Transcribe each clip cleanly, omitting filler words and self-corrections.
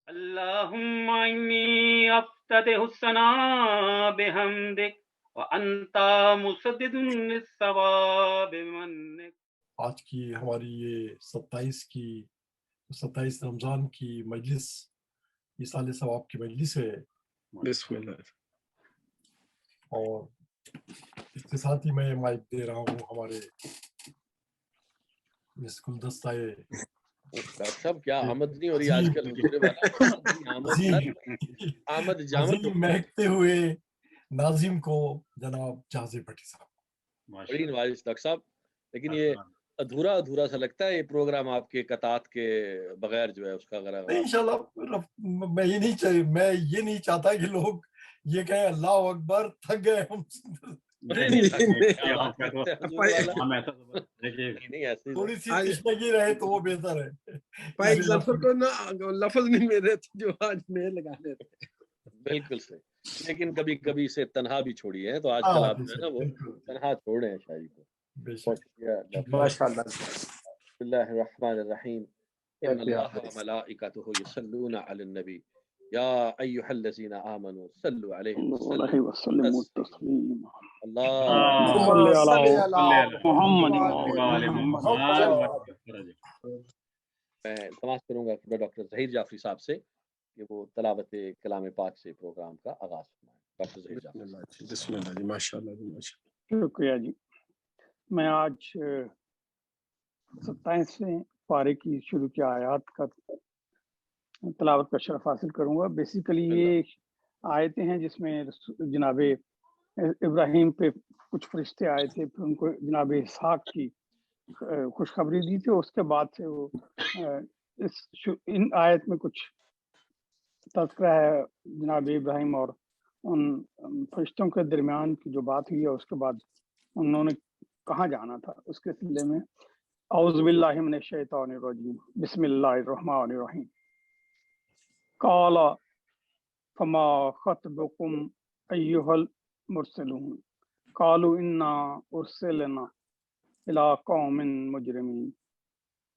اللهم إني أفتتح السنة بحمدك وأنت مسدد للصواب بمنك. آج کی ہماری یہ 27 رمضان کی مجلس ایصال ثواب کی مجلس ہے. بسم اللہ. اور اس کے ساتھ ہی میں مائک دے رہا ہوں ہمارے اس گلدستہ ڈاکٹر صاحب کیا آمد نہیں ہو رہی آج کل دوسرے والا آمد جامد مہکتے ہوئے ناظم کو جناب جہازی بھٹی صاحب. بڑی نوازش ڈاکٹر صاحب، لیکن یہ ادھورا سا لگتا ہے یہ پروگرام آپ کے قطعات کے بغیر جو ہے اس کا اگر انشاءاللہ میں یہ نہیں چاہتا کہ لوگ یہ کہیں اللہ اکبر تھک گئے ہم. تھوڑی سی تشنگی رہے تو وہ بہتر ہے. لفظ نہیں میرے جو آج میں لگا لیتے. بالکل صحیح، لیکن کبھی کبھی سے تنہا بھی چھوڑی ہے، تو آج کل آپ جو ہے نا وہ تنہا چھوڑ رہے ہیں شاعری کو. بہت شکریہ. ماشاءاللہ. بسم اللہ الرحمن الرحیم. ان اللہ وملائکتہ یصلون علی النبی یا ایھا الذین آمنوا صلوا علیہ وسلموا تسلیما. اللهم صل على محمد. میں التماس کروں گا ڈاکٹر ظہیر جعفری صاحب سے کہ وہ تلاوت کلام پاک سے پروگرام کا آغاز فرمائیں. ڈاکٹر ظہیر جعفری. بسم اللہ جی. ماشاءاللہ. شکریہ جی. میں آج 27ویں پارے کی شروع کی آیات کا تلاوت کا شرف حاصل کروں گا. بیسیکلی یہ آیتیں ہیں جس میں جناب ابراہیم پہ کچھ فرشتے آئے تھے، پھر ان کو جناب اسحاق کی خوشخبری دی تھی. اس کے بعد سے وہ ان آیت میں کچھ تذکرہ ہے جناب ابراہیم اور ان فرشتوں کے درمیان کی جو بات ہوئی ہے، اس کے بعد انہوں نے کہاں جانا تھا اس کے سلسلے میں. اعوذ باللہ من الشیطان الرجیم، بسم اللہ الرحمن الرحیم. قال فما خطبکم ایھا المرسلون قالوا انا ارسلنا الى قوم مجرمین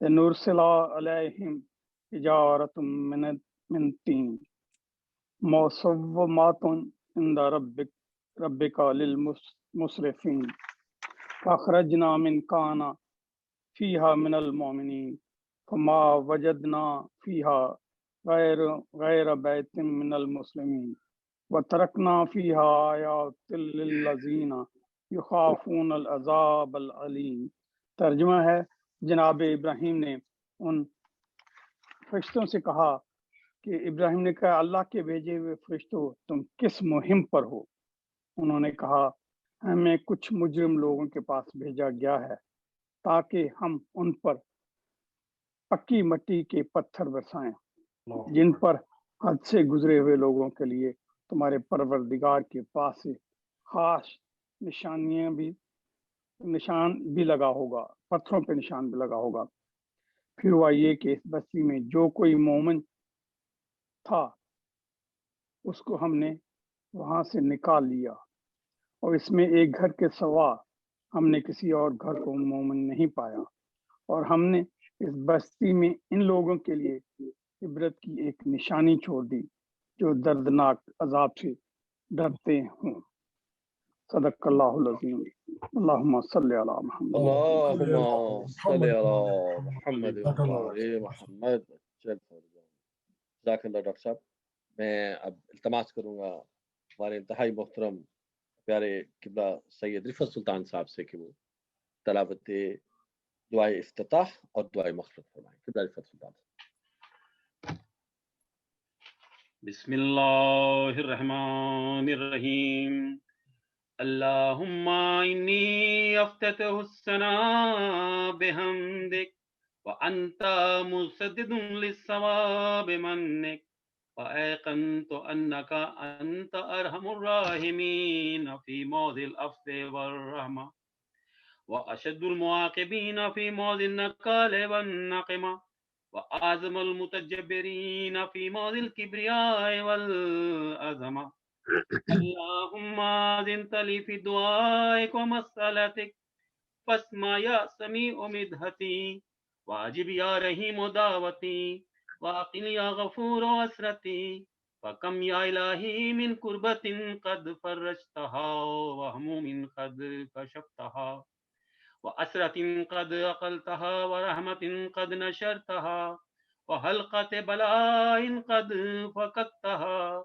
لنرسل علیہم حجارۃ من طین مصومات عند ربک للمسرفین فاخرجنا من کان فیہا من المؤمنین فما وجدنا فیہا غیر بیت من المسلمین وترکنا فیہا آیات للذین یخافون العذاب العلیم. ترجمہ ہے، جناب ابراہیم نے ان فرشتوں سے کہا کہ ابراہیم نے کہا اللہ کے بھیجے ہوئے فرشتوں تم کس مہم پر ہو؟ انہوں نے کہا ہمیں کچھ مجرم لوگوں کے پاس بھیجا گیا ہے تاکہ ہم ان پر پکی مٹی کے پتھر برسائیں جن پر حد سے گزرے ہوئے لوگوں کے لیے تمہارے پروردگار کے پاس سے خاص نشان بھی لگا ہوگا، پتھروں پہ نشان بھی لگا ہوگا. پھر ہوا یہ کہ اس بستی میں جو کوئی مومن تھا اس کو ہم نے وہاں سے نکال لیا، اور اس میں ایک گھر کے سوا ہم نے کسی اور گھر کو مومن نہیں پایا، اور ہم نے اس بستی میں ان لوگوں کے لیے عبرت کی ایک نشانی چھوڑ دی جو دردناک عذاب سے ڈرتے ہوں. صدق اللہ العظیم. اللہم صلی علی محمد. اللہم صلی علی محمد وعلی محمد. جزاک اللہ ڈاکٹر صاحب. میں اب التماس کروں گا ہمارے انتہائی محترم پیارے قبلہ سید رفعت سلطان صاحب سے کہ وہ تلاوت دعائے افتتاح اور دعائے مغفرت فرمائیں. قبلہ رفعت سلطان. بسم اللہ الرحمن الرحیم. اللہم انی افتتح السنہ بحمدک وانت مسدد للصواب منک وایقنت انک انت ارحم الراحمین فی موضع العفو والرحمہ واشد المعاقبین فی موضع النکال والنقمہ وأعظم المتجبرين في موضع الكبرياء والعظمة. اللهم أذنت لي في دعائك ومسألتك فاسمع يا سميع مدحتي واجب يا رحيم دعوتي وأقل يا غفور أسرتي فكم يا إلهي من كربة قد فرجتها وهموم قد كشفتها وأسرة قد أقلتها ورحمة قد نشرتها وحلقة بلاء قد فككتها.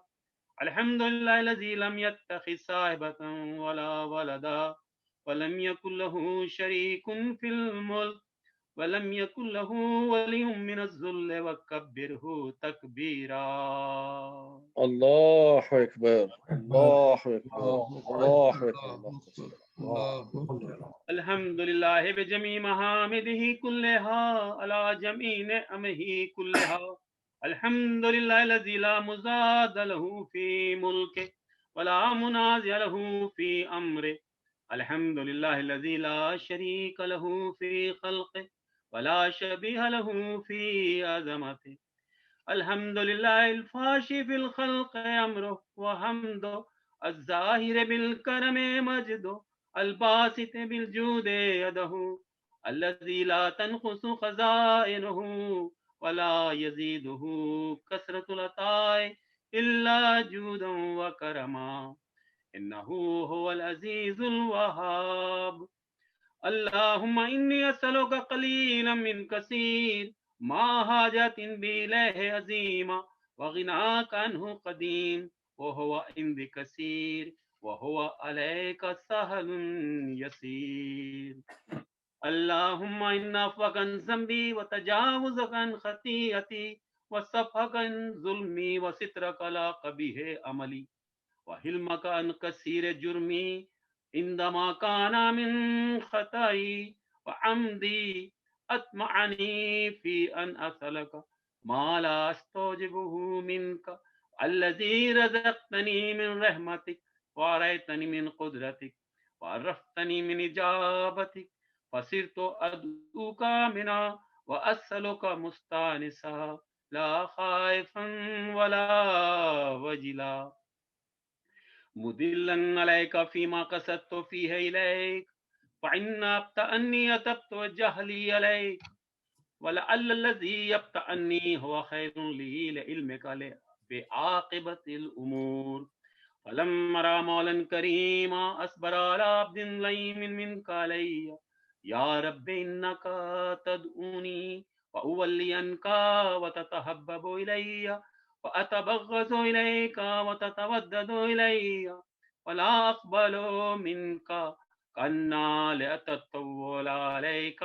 الحمد لله الذي لم يتخذ صاحبة ولا ولدا ولم يكن له شريك في الملك ولم يكن له ولي من الذل وكبره تكبيرا. الله أكبر الله أكبر الله أكبر. الحمد لله بجميع محامده كلها على جميع نعمه كلها. الحمد لله الذي لا مزاد له في ملكه ولا منازع له في أمره. الحمد لله الذي لا شريك له في خلقه ولا شبيه له في عظمته. الحمد لله الفاشي في الخلق أمره وحمده الظاهر بالكرم مجده الباسط بالجود يده الذي لا تنقص خزائنه ولا يزيده كثرة العطاء إلا جودا وكرما إنه هو العزيز الوهاب. اللهم إني أسألك قليلا من كثير ما حاجة بإليه عظيمة وغناك عنه قديم وهو عندي كثير وهو عليك سهل يسير. اللهم إن عفوك عن ذنبي وتجاوزك عن خطيئتي وصفحك عن ظلمي وسترك على قبيح عملي وحلمك عن كثير جرمي عندما كان من خطئي وعمدي أطمعني في أن أسألك ما لا أستوجبه منك الذي رزقتني من رحمتك وأريتني من قدرتك وعرفتني من إجابتك فصرت أدعوك منا وأسألك مستانسا لا خائفا ولا وجلا مدلا عليك فيما قصدت فيه إليك فإن أبتأني أتبت وجهلي عليك ولعل الذي يبتأني هو خير لي لعلمك بعاقبة الأمور. فلما رأى مولا كريما أصبر على عبد لئيم منك علي يا رب إنك تدعوني وأولي عنك وتتحبب إلي وأتبغض إليك وتتودد إلي ولا أقبل منك كأنّا لأتطول عليك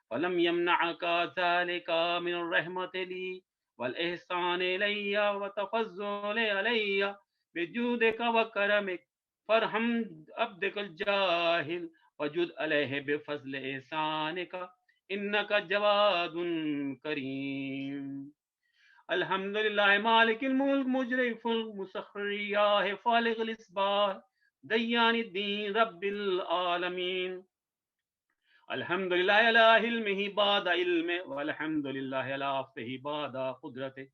فلم يمنعك ذلك من الرحمة لي والإحسان إلي وتفضل علي بجودك وكرمك فارحم عبدك الجاهل وجد عليه بفضل إحسانك إنك جواد كريم. الحمد لله مالك الملك مجري الفلك مسخر الرياح فالق الإصباح ديان الدين رب العالمين. الحمد لله على علمه بعد علمه والحمد لله على عفوه بعد قدرته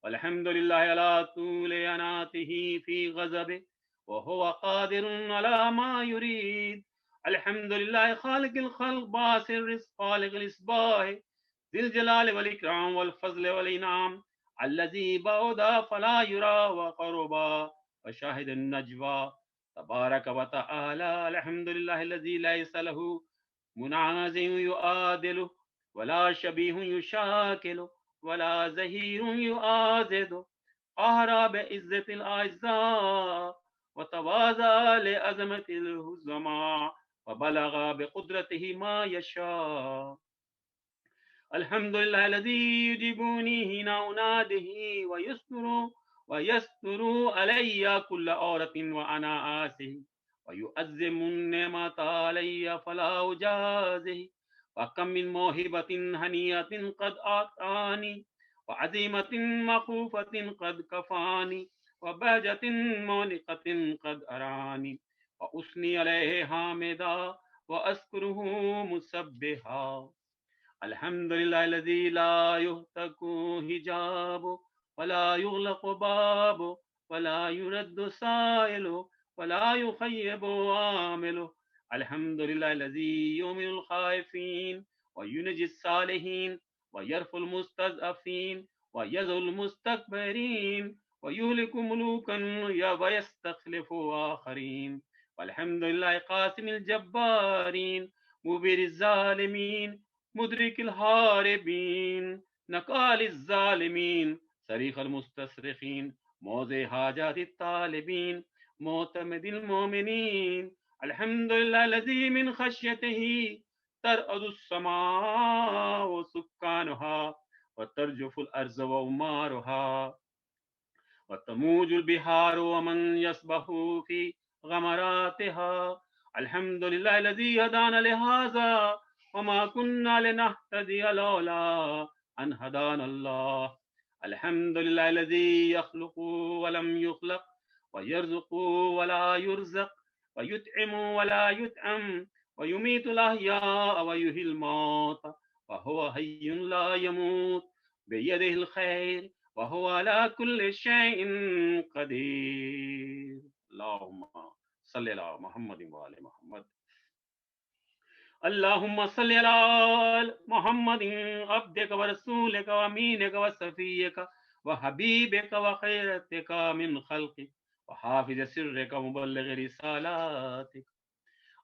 والحمد لله على طول أناته في غضبه وهو قادر على ما يريد. الحمد لله خالق الخلق باسط الرزق خالق الإصباح ذي الجلال والإكرام والفضل والإنعام الذي بعد فلا يرى وقرب وشاهد النجوى تبارك وتعالى. الحمد لله الذي ليس له منازع يعادله ولا شبيه يشاكله ولا زهير يعاذده أهرى بعزة الأعزاء وتواضع لعظمة الهزماء وبلغ بقدرته ما يشاء. الحمد لله الذي يجيبني حين أناده ويستر علي كل عورة وأنا آسه ويؤزم النعمة علي فلا أجازه. وكم من موهبة هنية قد أعطاني وعزيمة مخوفة قد كفاني وبهجة مونقة قد أراني وأثني عليه حامدا وأذكره مسبحا. الحمد لله الذي لا يهتك حجابه ولا يغلق بابه ولا يرد سائله ولا يخيب عامله. الحمد لله الذي يؤمن الخائفين وينجي الصالحين ويرفع المستضعفين ويذل المستكبرين ويهلك ملوكا ويستخلف آخرين. والحمد لله قاسم الجبارين مبر الظالمين مدرك الهاربين نقال الظالمين صريخ المستصرخين موضع حاجات الطالبين معتمد المؤمنين. الحمد لله الذي من خشيته ترعد السماء وسكانها وترجف الأرض وأمارها وتموج البحار ومن يسبح في غمراتها. الحمد لله الذي هدانا لهذا وما كنا لنهتدي لولا أن هدانا الله. الحمد لله الذي يخلق ولم يخلق ويرزق ولا يرزق ويطعم ولا يطعم ويميت الأحياء ويحيي الموتى وهو حي لا يموت بيده الخير وهو على كل شيء قدير. اللهم صل على محمد وعلى محمد. اللهم صل على محمد عبدك ورسولك وامينك وصفيك وحبيبك وخيرتك من خلقك وحافظ سرك ومبلغ رسالاتك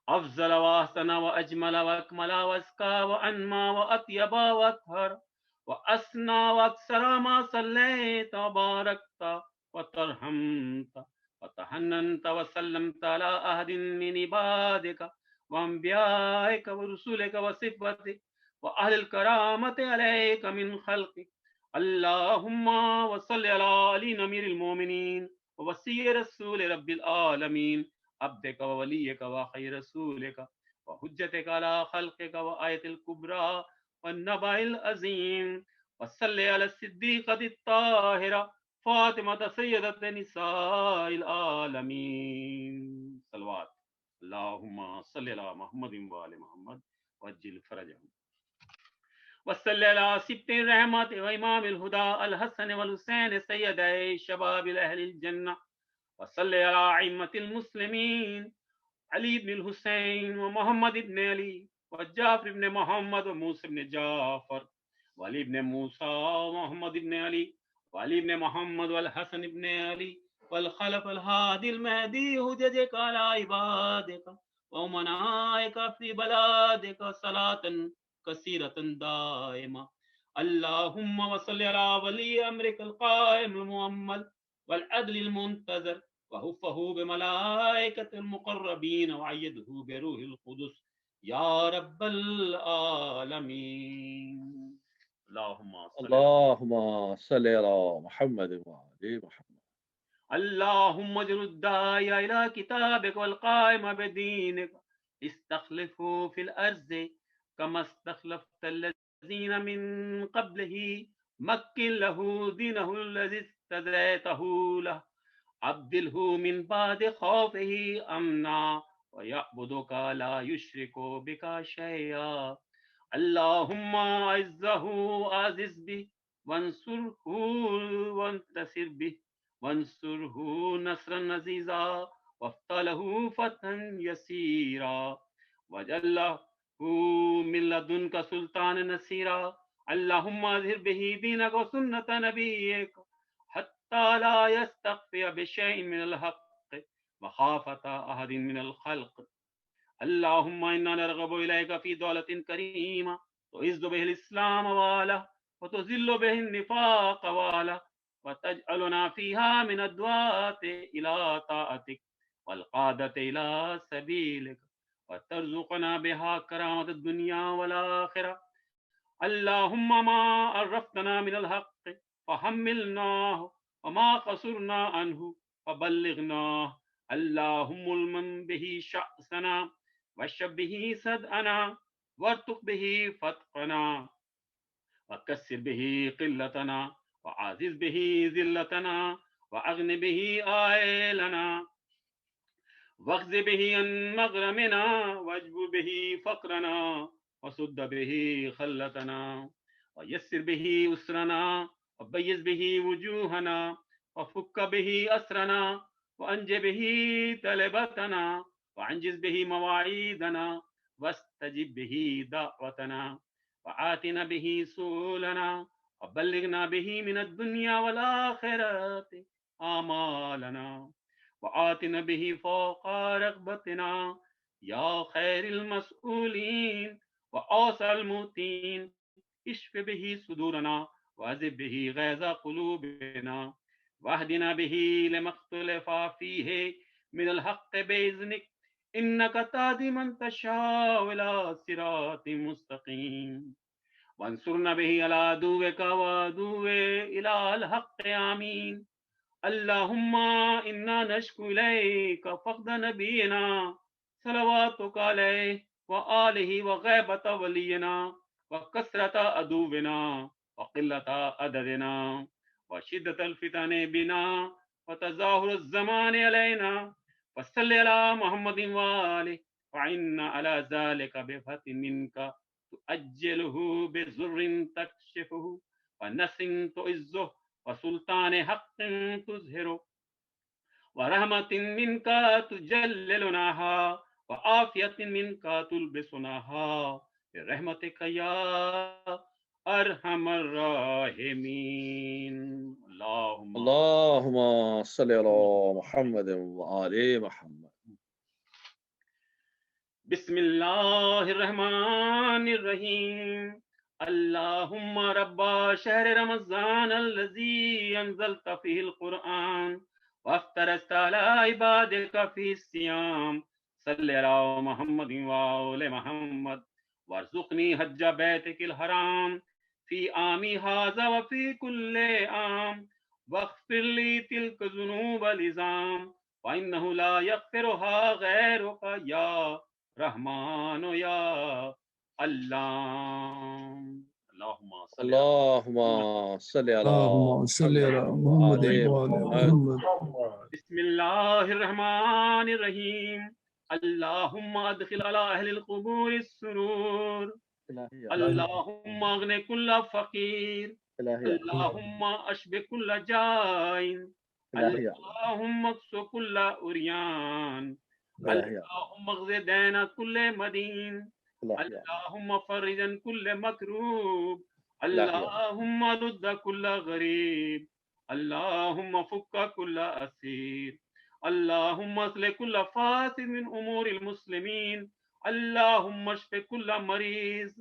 أفضل وأحسن وأجمل وأكمل وأزكى وأنمى وأطيب وأطهر وأسنى وأكثر ما صليت وباركت وترحمت وتحننت وسلمت على أحد من عبادك وأنبيائك ورسلك وصفتك وأهل الكرامة عليك من خلقك. اللهم وصل على علي أمير المؤمنين ووصي رسول رب العالمين عبدك ووليك وخير رسولك وحجتك على خلقك وآية الكبرى والنبأ العظيم. وصل على الصديقة الطاهرة فاطمة سيدة نساء العالمين. صلوات. اللهم صل على محمد وآل محمد وعجل فرجهم. وصل على سبط الرحمة وإمام الهدى الحسن والحسين سيدي شباب الأهل الجنة. وصل على أئمة المسلمين علي بن الحسين ومحمد بن علي وجعفر بن محمد وموسى بن جعفر وعلي بن موسى ومحمد بن علي وعلي بن محمد والحسن بن علي والخلف الهادي المهدي حججك على عبادك وأمنائك في بلادك صلاة كثيرة دائمة. اللهم وصل على ولي أمرك القائم المؤمل والعدل المنتظر وحفه بملائكة المقربين وعيده بروح القدس يا رب العالمين. اللهم صل على محمد وعلى محمد. اللهم اجعل الداعي إلى كتابك والقائم بدينك استخلفه في الأرض كما استخلفت الذين من قبله مكن له دينه الذي استدعيته له عبدله من بعد خوفه أمنا ويعبدك لا يشرك بك شيئا. اللهم أعزه عزز به وانصره وانتصر به وانصره نصرا عزيزا وافتح له فتحا يسيرا وجعله من لدنك سلطان نصيرا. اللهم اظهر به دينك وسنة نبيك حتى لا يستخفي بشيء من الحق مخافة أحد من الخلق. اللهم إنا نرغب إليك في دولة كريمة تعز به الإسلام واله وتذل به النفاق واله وتجعلنا فيها من الدعاة إلى طاعتك والقادة إلى سبيلك وترزقنا بها كرامة الدنيا والآخرة. اللهم ما عرفتنا من الحق فحملناه وما قصرنا عنه فبلغناه. اللهم المن به شأسنا واشف به صدعنا وارتق به فتقنا وكسر به قلتنا وعزز به ذلتنا وأغن به آئلنا واخذ به عن مغرمنا واجبر به فقرنا وسد به خلتنا ويسر به أسرنا وبيز به وجوهنا وفك به أسرنا وأنج به طلبتنا وعنجز به مواعيدنا واستجب به دعوتنا وآتنا به سؤلنا وبلغنا به من الدنيا والآخرة آمالنا وآتنا به فوق رغبتنا يا خير المسؤولين وأوسع المؤتين اشف به صدورنا وعذب به غيظ قلوبنا واهدنا به لما اختلف فيه من الحق بإذنك إنك تهدي من تشاء إلى صراط مستقيم وانصرنا به على عدوك وعدو إلى الحق آمين اللهم إنا نشكو إليك فقد نبينا صلواتك عليه وآله وغيبة ولينا وكثرة عدونا وقلة عددنا وشدة الفتن بنا وتظاهر الزمان علينا وصل على محمد وآله وعنا على ذلك بفتح منك تؤجله بزر تكشفه ونس تعزه وسلطان حق تظهره ورحمة منك تجللناها وعافية منك تلبسناها برحمتك يا أرحم الراحمين اللهم صل على محمد وآل محمد. بسم الله الرحمن الرحيم اللهم رب شهر رمضان الذي أنزلت فيه القرآن وافترست على عبادك في الصيام صل على محمد وآل محمد وارزقني حج بيتك الحرام في عامي هذا وفي كل عام واغفر لي تلك الذنوب العظام فإنه لا يغفرها غيرك يا رحمن يا الله. اللهم صل على اللهم صل على محمد وعلى محمد. بسم الله الرحمن الرحيم اللهم ادخل على أهل القبور السرور اللهم اغن كل فقير اللهم اشب كل جائع اللهم اكسو كل أريان اللهم اغز دين كل مدين اللهم فرج كل مكروب اللهم رد كل غريب اللهم فك كل أسير اللهم اصلح كل فاسد من أمور المسلمين اللهم اشف كل مريض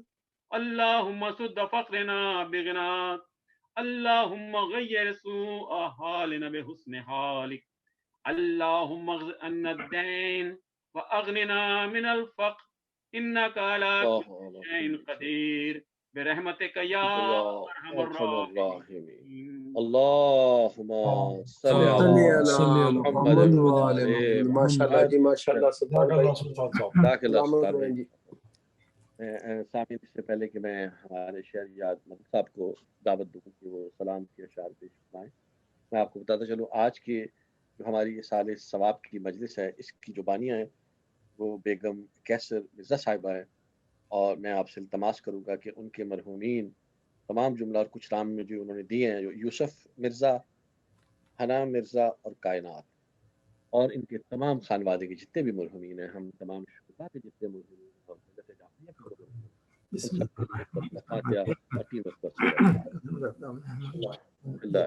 اللهم سد فقرنا بغناك اللهم غير سوء حالنا بحسن حالك اللهم اغفر عنا الدين وأغننا من الفقر إنك على كل شيء قدير برحمتك يا أرحم الراحمين. اللهم صل على محمد وعلى محمد. ماشاءاللہ جی ماشاءاللہ سلطان بھائی سامعین اس سے پہلے کہ میں ہمارے شہریار ملک صاحب کو دعوت دوں کہ وہ سلام کے اشعار پیش فرمائیں، میں آپ کو بتاتا چلوں آج کی جو ہماری یہ سال ثواب کی مجلس ہے اس کی جو بانیہ ہیں وہ بیگم کیسر مرزا صاحبہ ہے، اور میں آپ سے التماس کروں گا کہ ان کے مرحومین تمام جملہ اور کچھ نام میں جو انہوں نے دیے ہیں، جو یوسف مرزا، حنا مرزا اور کائنات، اور ان کے تمام خانوادے کے جتنے بھی مرحومین ہیں، ہم تمام شہداء کے جتنے مرحومین ہیں اور ملت جعفریہ کے مرحومین ہیں، ان سب کو فاتحہ اور 3 مرتبہ اللہ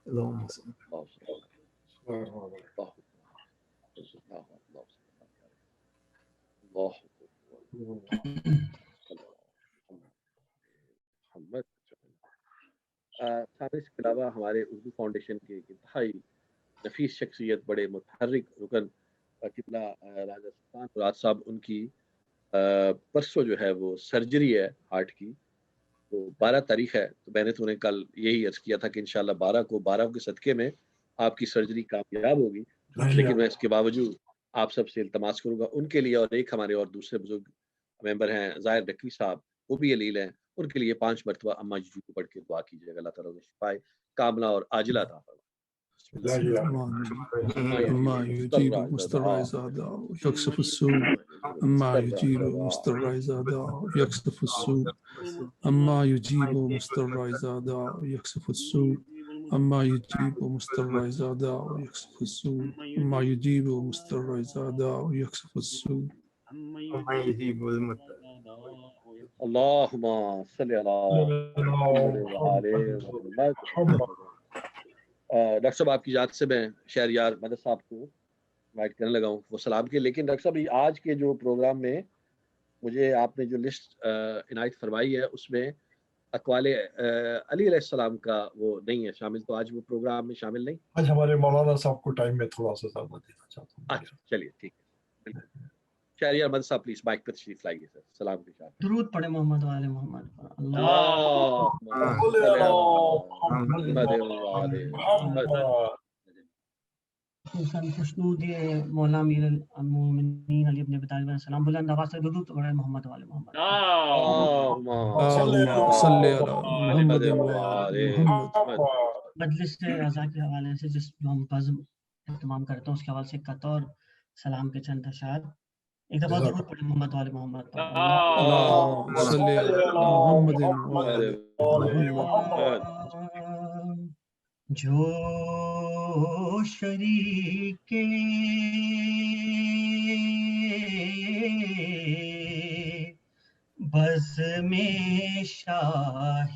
اللهم صل اس کے علاوہ ہمارے اردو فاؤنڈیشن کے انتہائی نفیس شخصیت، بڑے متحرک رکن قبلہ راجہ سلطان مراد صاحب، ان کی پرسوں جو ہے وہ سرجری ہے ہارٹ کی، تو 12 تاریخ ہے، تو میں نے تو انہیں کل یہی عرض کیا تھا کہ انشاءاللہ 12 کے صدقے میں آپ کی سرجری کامیاب ہوگی، لیکن میں اس کے باوجود آپ سب سے التماس کروں گا ان کے لیے، اور ایک ہمارے اور دوسرے بزرگ ممبر ہیں ظاہر نقوی صاحب، وہ بھی علیل ہیں، ان کے لیے 5 مرتبہ اما جی کو پڑھ کے دعا کیجیے گا، اللہ تعالیٰ انہیں شفائے کاملہ اور عاجلہ عطا فرمائے۔ أما يجيب مضطر إذا دعا ويكشف السوء أما يجيب مضطر إذا دعا ويكشف السوء أما يجيب مضطر إذا دعا ويكشف السوء أما يجيب مضطر إذا دعا ويكشف السوء أما يجيب مضطر إذا دعا ويكشف السوء. اللهم صل علی محمد وعلى محمد. ڈاکٹر صاحب آپ کی یاد سے میں شہریار مدد صاحب کو انوائٹ کرنے لگا ہوں وہ سلام کے. لیکن ڈاکٹر صاحب آج کے جو پروگرام میں مجھے آپ نے جو لسٹ عنایت فرمائی ہے اس میں اقوال علی علیہ السلام کا وہ نہیں ہے شامل, تو آج وہ پروگرام میں شامل نہیں. آج ہمارے مولانا صاحب کو ٹائم میں تھوڑا سا زیادہ دینا چاہتا ہوں. اچھا چلیے ٹھیک ہے. شہریار مدد صاحب پلیز مائک پر تشریف لائیے سر. سلام کے ساتھ درود پڑھے محمد وعلى محمد. خصوصاً خوشنود مولا امیر المومنین علی ابن ابی طالب علیہ السلام بلند آواز سے درود پڑھے محمد وعلى محمد. اللهم صل على محمد وعلى محمد. مجلس اعضاء کے حوالے سے جس جو ہم بزم اہتمام کرتے ہیں اس کے حوالے سے ایک اور سلام کے چند اشعار. ایک دفعہ درود پڑھے محمد وعلى محمد. اللهم صل على محمد وعلى محمد. جو شریک بز میں شاہ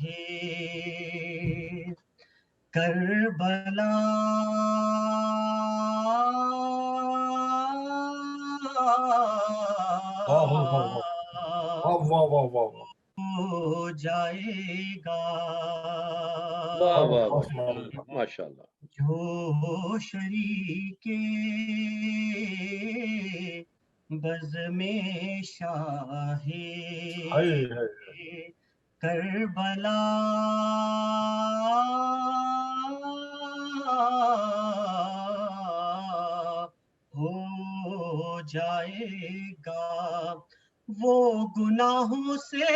کربلا ہو جائے گا. ماشاء اللہ. جو شریک بز میں شاہ کربلا ہو جائے گا, وہ گناہوں سے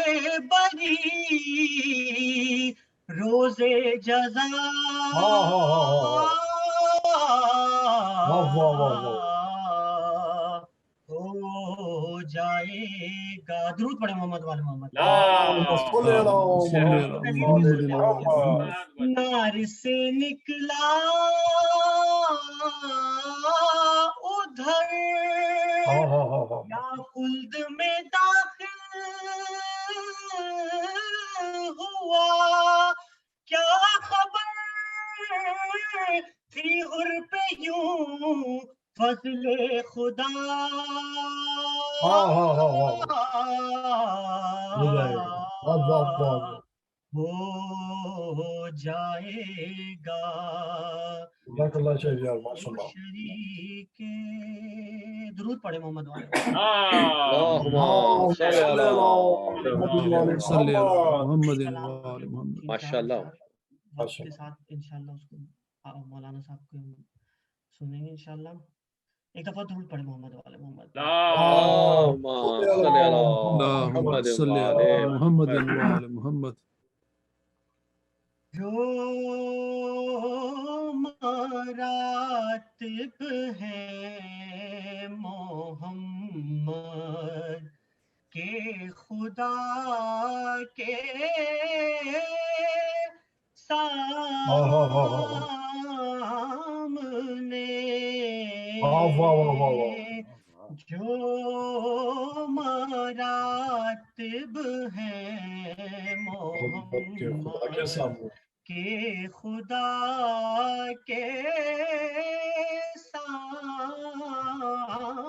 بری روزے جزا ہو جائے گا. درود پڑھے محمد وعلى محمد. نار سے نکلا ادھر یا خلد میں داخل ہوا, کیا خبر تھی غر پہ یوں فضل خدا ہو جائے گا. شریک درود پڑھے محمد وعلى اللهم صل على محمد وعلى محمد. ماشاء اللہ. کے ساتھ انشاءاللہ اس کو مولانا صاحب کو سنیں گے انشاءاللہ. ایک دفعہ درود پڑھے محمد وعلى محمد. اللهم صل على محمد وعلى محمد. جو مراتب ہیں محمد کے خدا کے سامنے, جو مراتب ہیں محمد کہ خدا کے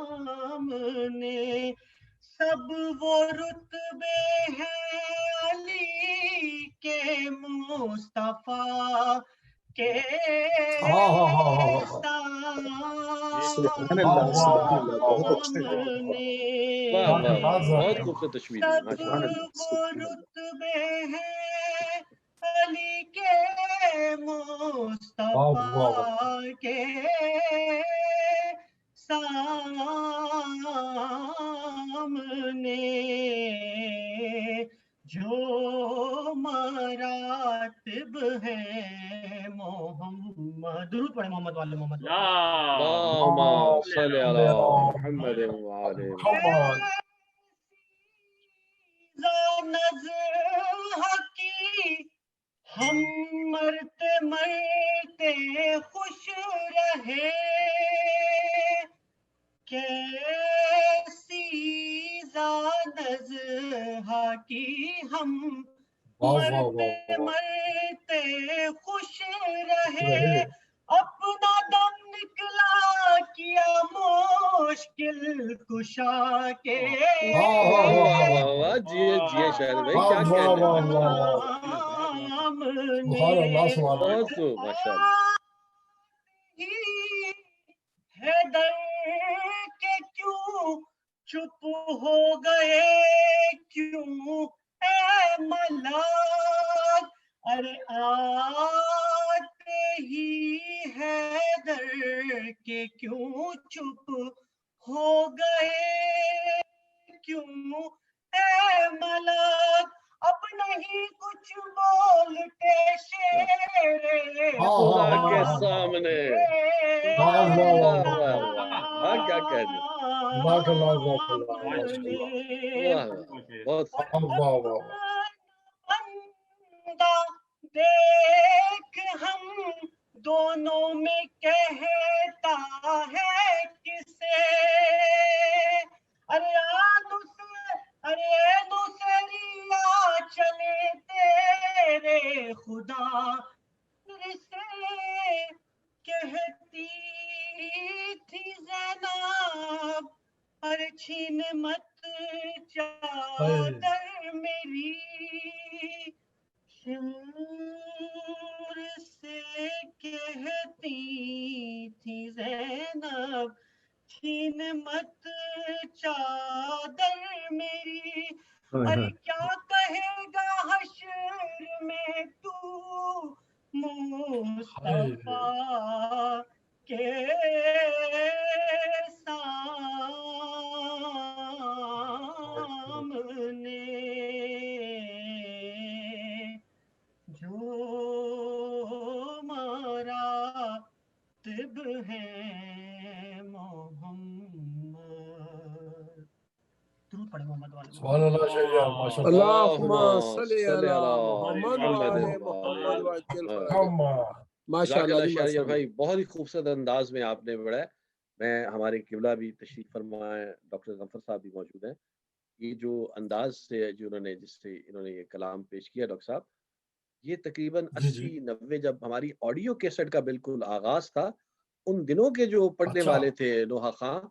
سامنے سب وہ رتبے ہیں علی کے مصطفیٰ کے سامنے بہت خوبصورت تشبیہ. سب وہ رتبے ہیں علی کے مصطفیٰ کے سامنے, جو مراتب ہیں محمد درود پڑھیں محمد والے محمد اللهم صل على محمد وعلى محمد ہم مرتے مرتے خوش رہے کیسی زانزہا کی ہم مرتے مرتے خوش رہے اپنا دم نکلا کیا مشکل کشا کے جی شاعر بھائی کیا کہتے ہیں بہت خوب ماشاءاللہ حیدر کے کیوں چپ ہو گئے کیوں اے ملاک ارے آتے ہی حیدر کے کیوں چپ ہو گئے کیوں اے ملاک اب نہیں کچھ بولتے شیرے خدا کے سامنے کیا کہہ دیں بہت دیکھ ہم دونوں میں کہتا ہے کسے ارے دوسریا چلے تیرے خدا سے کہتی تھی زینب پر چھین مت چادر میری شور سے کہتی تھی زینب چھین مت چادر میری ارے کیا کہے گا حشر میں تو مصطفیٰ کے سامنے جو مارا طب ہے محمد درود پڑھیں محمد والے سبحان اللہ شریعہ ماشاءاللہ اللہم صلی علی محمد وعلی محمد وعجل فرجہ ماشاءاللہ جی شاعر بھائی بہت ہی خوبصورت انداز میں آپ نے پڑھا ہے میں ہمارے قبلہ بھی تشریف فرمائے ڈاکٹر ظفر صاحب بھی موجود ہیں یہ جو انداز سے جو جس سے انہوں نے یہ کلام پیش کیا ڈاکٹر صاحب یہ تقریباً 80-90 جب ہماری آڈیو کیسٹ کا بالکل آغاز تھا ان دنوں کے جو پڑھنے والے تھے نوحہ خان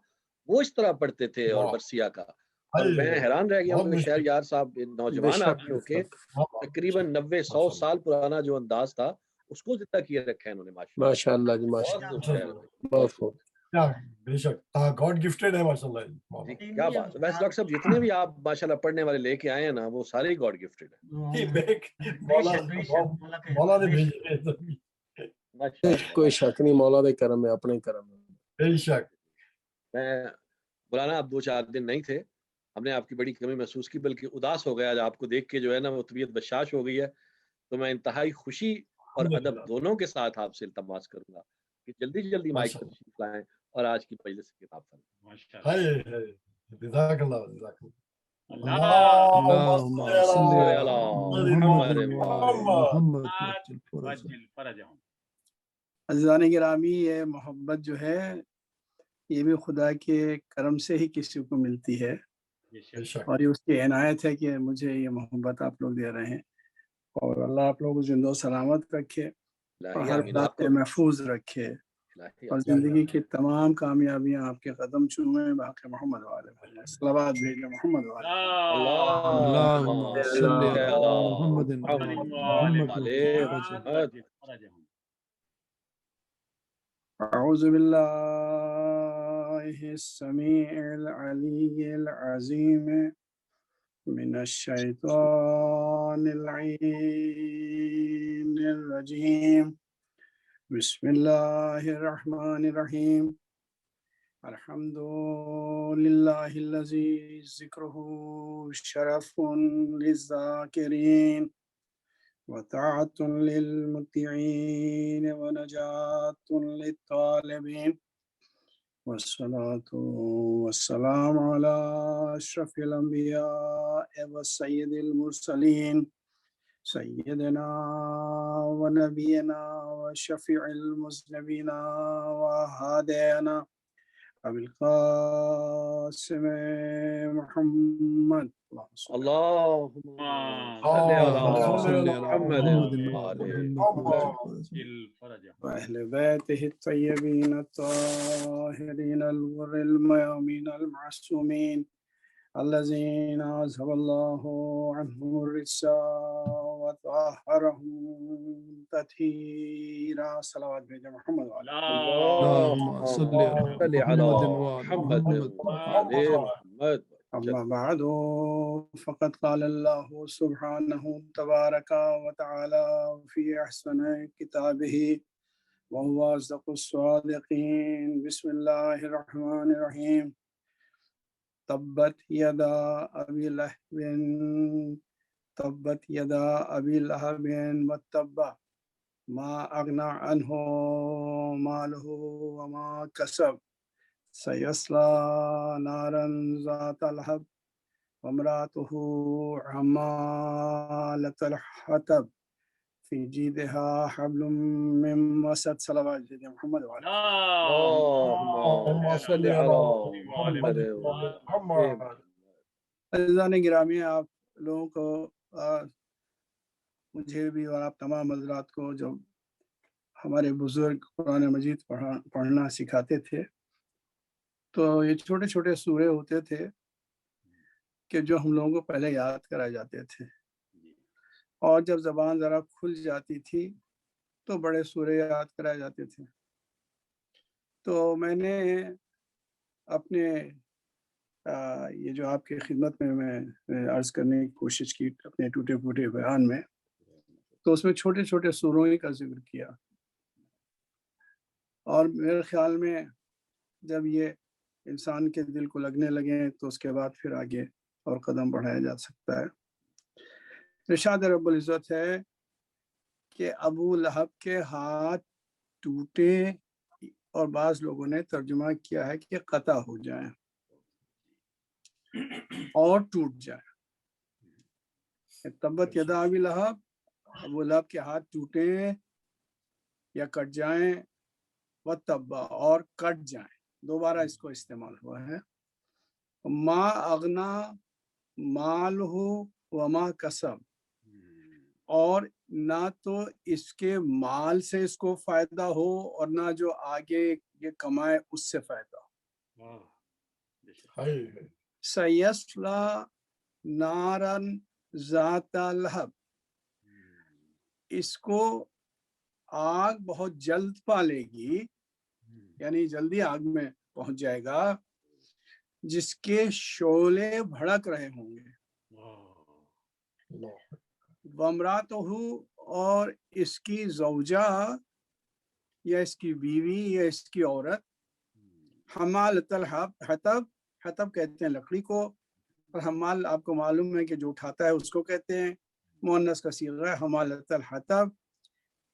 وہ اس طرح پڑھتے تھے اور برسیہ کا اور میں حیران رہ گیا ہوں کہ شہر یار صاحب نوجوان آدمیوں کے تقریباً 90-100 سال پرانا جو انداز تھا اس کو زندہ کیے رکھا ہے انہوں نے ماشاءاللہ جی ماشاءاللہ بہت خوب بے شک گاڈ گفٹڈ ہے ماشاءاللہ کیا بات ہے ویسے ڈاکٹر صاحب جتنے بھی آپ ماشاءاللہ پڑھنے والے لے کے آئے ہیں نا وہ سارے ہی گاڈ گفٹڈ ہیں مولا نے بھیجے کوئی شک نہیں مولا دے کرم ہے اپنے کرم ہے بے شک میں مولانا آپ 2-4 دن نہیں تھے ہم نے آپ کی بڑی کمی محسوس کی بلکہ اداس ہو گیا آپ کو دیکھ کے جو ہے نا وہ طبیعت بشاش ہو گئی ہے تو میں انتہائی خوشی اور ادب دونوں کے ساتھ آپ سے التماس کروں گا کہ جلدی مائک پر تشریف لائیں اور آج کی مجلس سے خطاب فرمائیں جزاک اللہ اللہم صلی علی محمد محمد وعجل فرجہم عزیزان گرامی یہ محبت جو ہے یہ بھی خدا کے کرم سے ہی کسی کو ملتی ہے اور یہ اس کی عنایت ہے کہ مجھے یہ محبت آپ لوگ دے رہے ہیں اور اللہ آپ لوگوں کو زندہ و سلامت رکھے اور ہر بات سے محفوظ رکھے اور زندگی کی تمام کامیابیاں آپ کے قدم چومیں باقی محمد والے صلوات بھیجے محمد والے اللہم صلی علی محمد اعوذ باللہ السمیع العلی العظیم من الشیطان اللعین الرجیم بسم اللہ الرحمن الرحیم الحمد للہ الذی ذکرہ شرف للذاکرین وطاعة للمطيعين ونجاة للطالبين والصلاة والسلام على أشرف الأنبياء والسيد المرسلين سيدنا ونبينا وشفيع المذنبين وهادينا أبي القاسم محمد اللهم صل على محمد وآل محمد وأهل بيته الطيبين الطاهرين الغر الميامين المعصومين الذين أذهب الله عنهم الرجس وطهرهم تطهيرا. صلوات بھیجے محمد وعلى اللهم صل على محمد وآل محمد. أما بعد فقد قال الله سبحانه تبارك وتعالى في أحسن كتابه وهو أصدق الصادقين. بسم الله الرحمن الرحيم. تبت يدا أبي لهب وتب ما أغنى عنه ماله وما كسب سيصلى نارا ذات لهب وامرأته حمالة الحطب في جيدها حبل من مسد. صلوات محمد وعلى اللهم صل على محمد وآل. عزیزان گرامی، آپ لوگوں کو مجھے بھی اور آپ تمام حضرات کو جو ہمارے بزرگ قرآن مجید پڑھنا سکھاتے تھے، تو یہ چھوٹے چھوٹے سورے ہوتے تھے کہ جو ہم لوگوں کو پہلے یاد کرائے جاتے تھے، اور جب زبان ذرا کھل جاتی تھی تو بڑے سورے یاد کرائے جاتے تھے. تو میں نے اپنے یہ جو آپ کی خدمت میں عرض کرنے کی کوشش کی اپنے ٹوٹے پھوٹے بیان میں، تو اس میں چھوٹے چھوٹے سوروں کا ذکر کیا، اور میرے خیال میں جب یہ انسان کے دل کو لگنے لگے تو اس کے بعد پھر آگے اور قدم بڑھایا جا سکتا ہے. ارشاد رب العزت ہے کہ ابو لہب کے ہاتھ ٹوٹے، اور بعض لوگوں نے ترجمہ کیا ہے کہ قطع ہو جائیں اور ٹوٹ جائیں. تبت یدا ابی لہب، ابو لہب کے ہاتھ ٹوٹیں یا کٹ جائیں، وتبا اور کٹ جائیں، دوبارہ اس کو استعمال ہوا ہے. ما اغنا مالہ وما کسب، اور نہ تو اس کے مال سے اس کو فائدہ ہو اور نہ جو آگے یہ کمائے اس سے فائدہ ہو. سیصلی نارا ذات لہب، اس کو آگ بہت جلد پالے گی، یعنی جلدی آگ میں پہنچ جائے گا، جس کے شعلے بھڑک رہے ہوں گے. وامراتہ، اور اس کی زوجہ یا اس کی بیوی یا اس کی عورت، حمالۃ الحطب، حطب کہتے ہیں لکڑی کو، اور حمال آپ کو معلوم ہے کہ جو اٹھاتا ہے اس کو کہتے ہیں، مؤنث کا صیغہ ہے حمالۃ الحطب،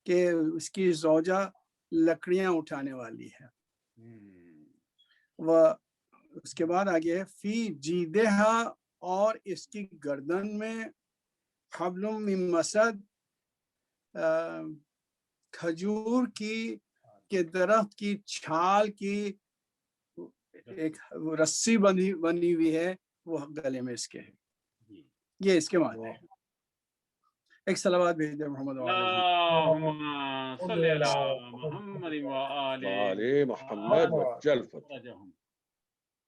کہ اس کی زوجہ لکڑیاں اٹھانے والی ہے. وہ اس کے بعد آگے ہے فی جیدہا، اور اس کی گردن میں حبل من مسد، کھجور کی کے درخت کی چھال کی ایک رسی بنی ہوئی ہے، وہ گلے میں اس کے ہے. یہ اس کے معنی ہے. ایک صلوات بھیج دے محمد اللہم صلی علی محمد وآل محمد.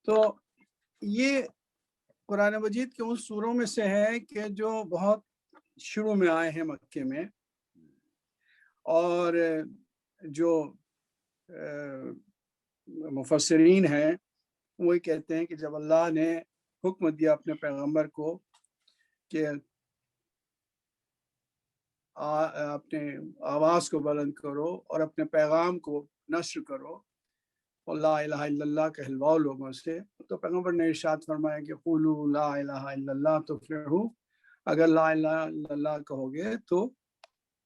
تو یہ قرآن مجید کے ان سوروں میں سے ہے کہ جو بہت شروع میں آئے ہیں مکے میں، اور جو مفسرین ہیں وہی کہتے ہیں کہ جب اللہ نے حکم دیا اپنے پیغمبر کو کہ اپنے آواز کو بلند کرو اور اپنے پیغام کو نشر کرو اور لا الہ الا اللہ کہلواؤ لوگوں سے، تو پیغمبر نے ارشاد فرمایا کہ قولوا لا الہ الا اللہ تفلحوا، اگر لا الہ الا اللہ کہو گے تو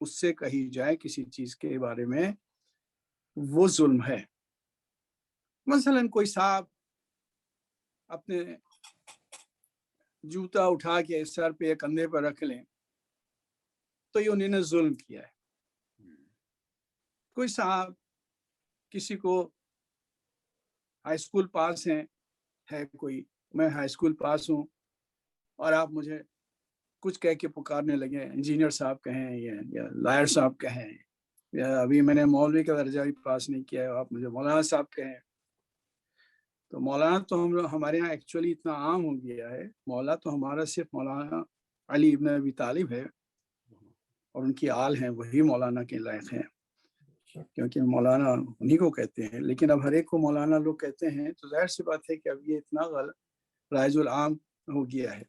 اس سے کہی جائے کسی چیز کے بارے میں وہ ظلم ہے۔ مثلاً کوئی صاحب اپنے جوتا اٹھا کے سر پہ یا کندھے پر رکھ لیں تو یہ انہوں نے ظلم کیا ہے۔ کوئی صاحب کسی کو ہائی اسکول پاس ہے کوئی، میں ہائی اسکول پاس ہوں اور آپ مجھے کچھ کہہ کے پکارنے لگے، انجینئر صاحب کہیں یا لائر صاحب کہیں، یا ابھی میں نے مولوی کا درجہ بھی پاس نہیں کیا ہے آپ مجھے مولانا صاحب کہیں، تو مولانا تو ہمارے یہاں ایکچولی اتنا عام ہو گیا ہے، مولا تو ہمارا صرف مولانا علی ابن ابی طالب ہے اور ان کی آل ہیں وہی مولانا کے لائق ہیں، کیونکہ مولانا انہی کو کہتے ہیں۔ لیکن اب ہر ایک کو مولانا لوگ کہتے ہیں تو ظاہر سی بات ہے کہ اب یہ اتنا رائج العام ہو گیا ہے۔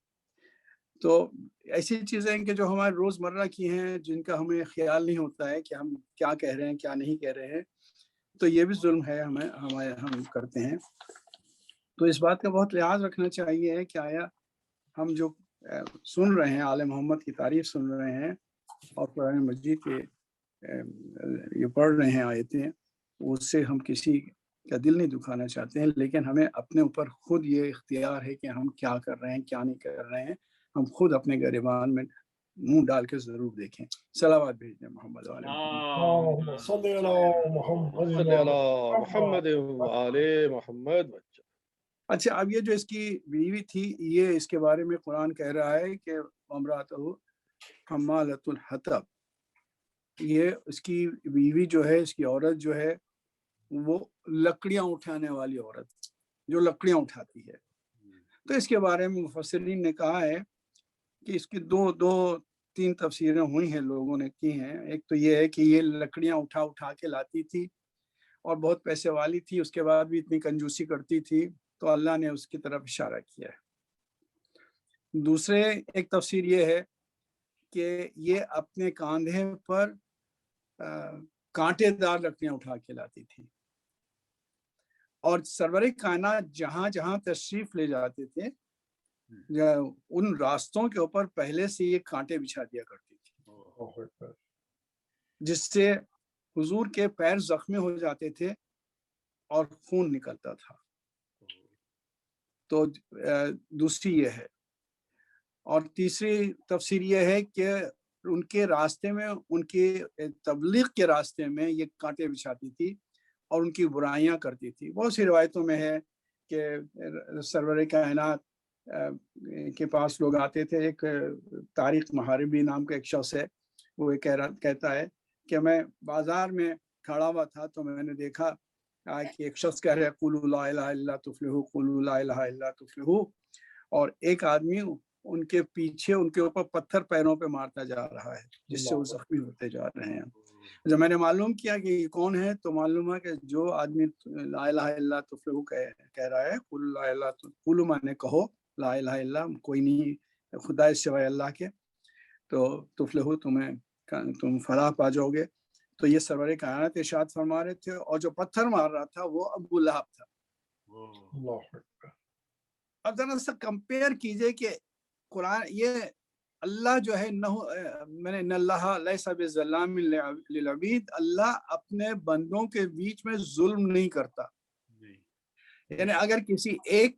تو ایسی چیزیں ہیں کہ جو ہمارے روزمرہ کی ہیں، جن کا ہمیں خیال نہیں ہوتا ہے کہ ہم کیا کہہ رہے ہیں کیا نہیں کہہ رہے ہیں، تو یہ بھی ظلم ہے ہم کرتے ہیں۔ تو اس بات کا بہت لحاظ رکھنا چاہیے کہ آیا ہم جو سن رہے ہیں آل محمد کی تعریف سن رہے ہیں اور قرآن مجید کے یہ پڑھ رہے ہیں آیتیں، اس سے ہم کسی کا دل نہیں دکھانا چاہتے ہیں، لیکن ہمیں اپنے اوپر خود یہ اختیار ہے کہ ہم کیا کر رہے ہیں کیا نہیں کر رہے ہیں۔ ہم خود اپنے گریبان میں منہ ڈال کے ضرور دیکھیں۔ صلوات بھیجیں محمد وعلی اللهم صل على محمد صلی اللہ محمد وعلی محمد۔ اچھا، اب یہ جو اس کی بیوی تھی، یہ اس کے بارے میں قرآن کہہ رہا ہے کہ امرأتہ حمالۃ الحطب، یہ اس کی بیوی جو ہے، اس کی عورت جو ہے وہ لکڑیاں اٹھانے والی عورت جو لکڑیاں اٹھاتی ہے۔ تو اس کے بارے میں مفسرین نے کہا ہے کہ اس کی تین تفسیریں ہوئی ہیں، لوگوں نے کی ہیں۔ ایک تو یہ ہے کہ یہ لکڑیاں اٹھا کے لاتی تھی اور بہت پیسے والی تھی، اس کے بعد بھی اتنی کنجوسی کرتی تھی، تو اللہ نے اس کی طرف اشارہ کیا ہے۔ دوسرے ایک تفسیر یہ ہے کہ یہ اپنے کاندھے پر کانٹے دار لکڑیاں اٹھا کے لاتی تھی، اور سرور کائنات جہاں جہاں تشریف لے جاتے تھے ان راستوں کے اوپر پہلے سے یہ کانٹے بچھا دیا کرتی تھی، جس سے حضور کے پیر زخمی ہو جاتے تھے اور خون نکلتا تھا۔ تو دوسری یہ ہے، اور تیسری تفسیر یہ ہے کہ ان کے راستے میں، ان کے تبلیغ کے راستے میں یہ کانٹے بچھاتی تھی اور ان کی برائیاں کرتی تھی۔ بہت سی روایتوں میں ہے کہ سرور کائنات کے پاس لوگ آتے تھے، ایک طارق محاربی نام کا ایک شخص ہے، وہ کہتا ہے کہ میں بازار میں کھڑا ہوا تھا تو میں نے دیکھا کہ ایک شخص کہہ رہا ہے قولوا لا الہ الا تفلحوا، قولوا لا الہ الا تفلحوا، اور ایک آدمی ان کے پیچھے ان کے اوپر پتھر پیروں پہ مارتا جا رہا ہے، جس سے وہ زخمی ہوتے جا رہے ہیں۔ جب میں نے معلوم کیا کہ یہ کون ہے تو معلوم ہے کہ جو آدمی لا الہ الا تفلحوا کہہ رہا ہے، قولوا لا الہ قولوا مانے کہو لا الہ الا، کوئی نہیں خدا سوائے اللہ کے، تو تفلحوا تم فلاح پا جاؤ گے۔ تو یہ سرور کائنات ارشاد فرما رہے تھے، اور جو پتھر مار رہا تھا وہ ابو لہب تھا۔ اب ذرا سا کمپیئر کیجئے کہ قرآن، یہ اللہ جو ہے ان اللہ لیس بظلام للعبید، اللہ اپنے بندوں کے بیچ میں ظلم نہیں کرتا۔ یعنی اگر کسی ایک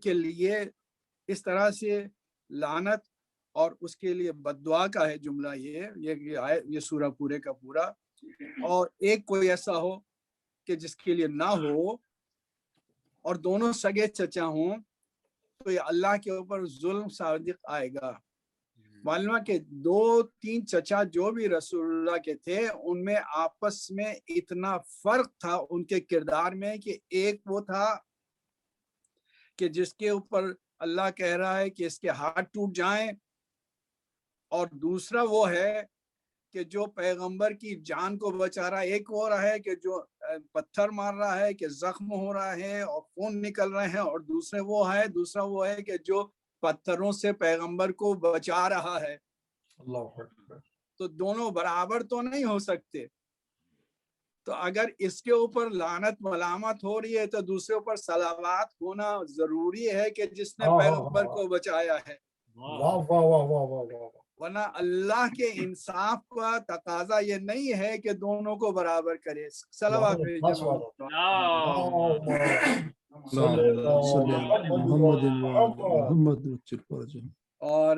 کے لیے اس طرح سے لعنت اور اس کے لیے بد دعا کا ہے جملہ، یہ سورہ پورے کا پورا، اور ایک کوئی ایسا ہو کہ جس کے لیے نہ ہو، اور دونوں سگے چچا ہوں، تو یہ اللہ کے اوپر ظلم صادق آئے گا۔ معلوم ہے کہ 2-3 چچا جو بھی رسول اللہ کے تھے، ان میں آپس میں اتنا فرق تھا ان کے کردار میں کہ ایک وہ تھا کہ جس کے اوپر اللہ کہہ رہا ہے کہ اس کے ہاتھ ٹوٹ جائیں، اور دوسرا وہ ہے کہ جو پیغمبر کی جان کو بچا رہا ہے، ایک ہو رہا ہے کہ جو پتھر مار رہا ہے کہ زخم ہو رہا ہے اور خون نکل رہے ہیں، اور دوسرا وہ ہے کہ جو پتھروں سے پیغمبر کو بچا رہا ہے۔ اللہ اکبر۔ تو دونوں برابر تو نہیں ہو سکتے۔ تو اگر اس کے اوپر لعنت ملامت ہو رہی ہے تو دوسرے اوپر صلوات ہونا ضروری ہے کہ جس نے پیغمبر کو بچایا ہے۔ واہ واہ واہ واہ واہ واہ۔ ورنہ اللہ کے انصاف کا تقاضا یہ نہیں ہے کہ دونوں کو برابر کرے. صلوات بھیجیں اور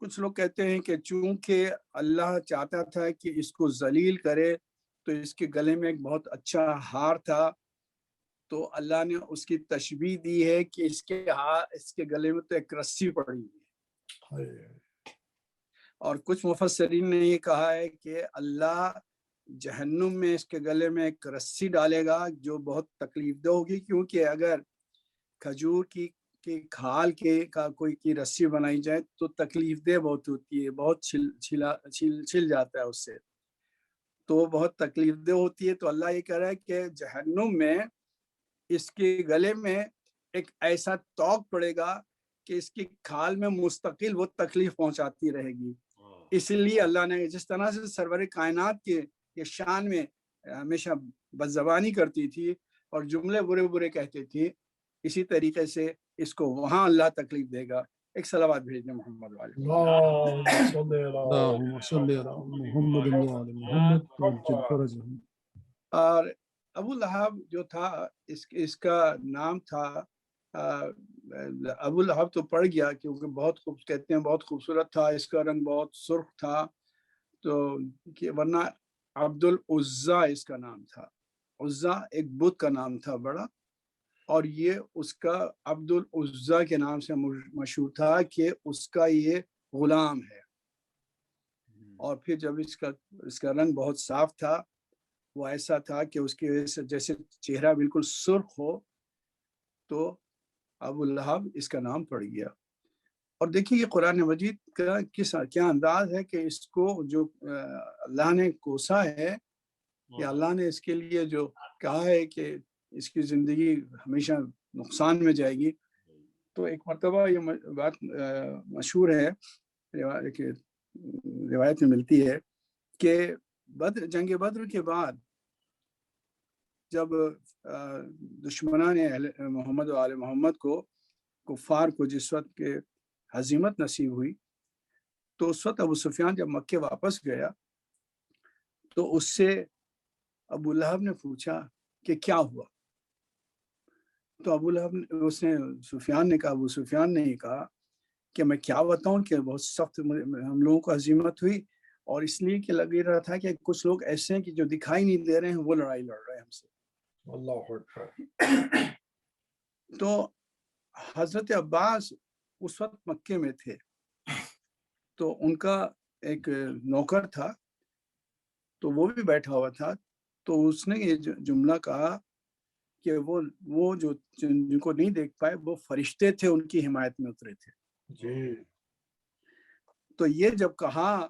کچھ لوگ کہتے ہیں کہ چونکہ اللہ چاہتا تھا کہ اس کو ذلیل کرے تو اس کے گلے میں ایک بہت اچھا ہار تھا، تو اللہ نے اس کی تشبیہ دی ہے کہ اس کے گلے میں تو ایک رسی پڑی ہے. اور کچھ مفسرین نے یہ کہا ہے کہ اللہ جہنم میں اس کے گلے میں ایک رسی ڈالے گا جو بہت تکلیف دہ ہوگی، کیونکہ اگر کھجور کی کھال کا کوئی کی رسی بنائی جائے تو تکلیف دہ بہت ہوتی ہے، بہت چھل جاتا ہے اس سے، تو بہت تکلیف دہ ہوتی ہے. تو اللہ یہ کہہ رہا ہے کہ جہنم میں اس کے گلے میں ایک ایسا توق پڑے گا کہ اس کی کھال میں مستقل وہ تکلیف پہنچاتی رہے گی. اس لیے اللہ نے جس طرح سے سرور کائنات کے شان میں ہمیشہ بدزبانی کرتی تھی اور جملے برے برے کہتی تھی، اسی طریقے سے اس کو وہاں اللہ تکلیف دے گا. ایک صلوات بھیج دیں محمد والے. اور ابو لہب جو تھا اس کا نام تھا ابو لہب تو پڑ گیا کیونکہ بہت کہتے ہیں بہت خوبصورت تھا، اس کا رنگ بہت سرخ تھا، تو ورنہ عبد العزا اس کا نام تھا. عزا ایک بت کا نام تھا بڑا، اور یہ اس کا عبد العزا کے نام سے مشہور تھا کہ اس کا یہ غلام ہے. اور پھر جب اس کا رنگ بہت صاف تھا، وہ ایسا تھا کہ اس کی وجہ سے جیسے چہرہ بالکل سرخ ہو، تو ابو لہب اس کا نام پڑ گیا. اور دیکھیے یہ قرآن مجید کا کیا انداز ہے کہ اس کو جو اللہ نے کوسا ہے، کہ اللہ نے اس کے لیے جو کہا ہے کہ اس کی زندگی ہمیشہ نقصان میں جائے گی. تو ایک مرتبہ یہ بات مشہور ہے، روایت میں ملتی ہے کہ جنگ بدر کے بعد جب دشمنان محمد و آل محمد کو کفار کو جس وقت کے ہزیمت نصیب ہوئی، تو اس وقت ابو سفیان جب مکے واپس گیا تو اس سے ابو لہب نے پوچھا کہ کیا ہوا. تو ابو سفیان نے کہا کہ میں کیا بتاؤں کہ بہت سخت ہم لوگوں کو ہزیمت ہوئی، اور اس لیے کہ لگ رہا تھا کہ کچھ لوگ ایسے ہیں کہ جو دکھائی نہیں دے رہے ہیں وہ لڑائی لڑ رہے ہیں ہم سے. اللہ اکبر. تو حضرت عباس اس وقت مکے میں تھے، تو ان کا ایک نوکر تھا، تو وہ بھی بیٹھا ہوا تھا. تو اس نے یہ جملہ کہا کہ وہ جو جن کو نہیں دیکھ پائے وہ فرشتے تھے، ان کی حمایت میں اترے تھے. جی. تو یہ جب کہا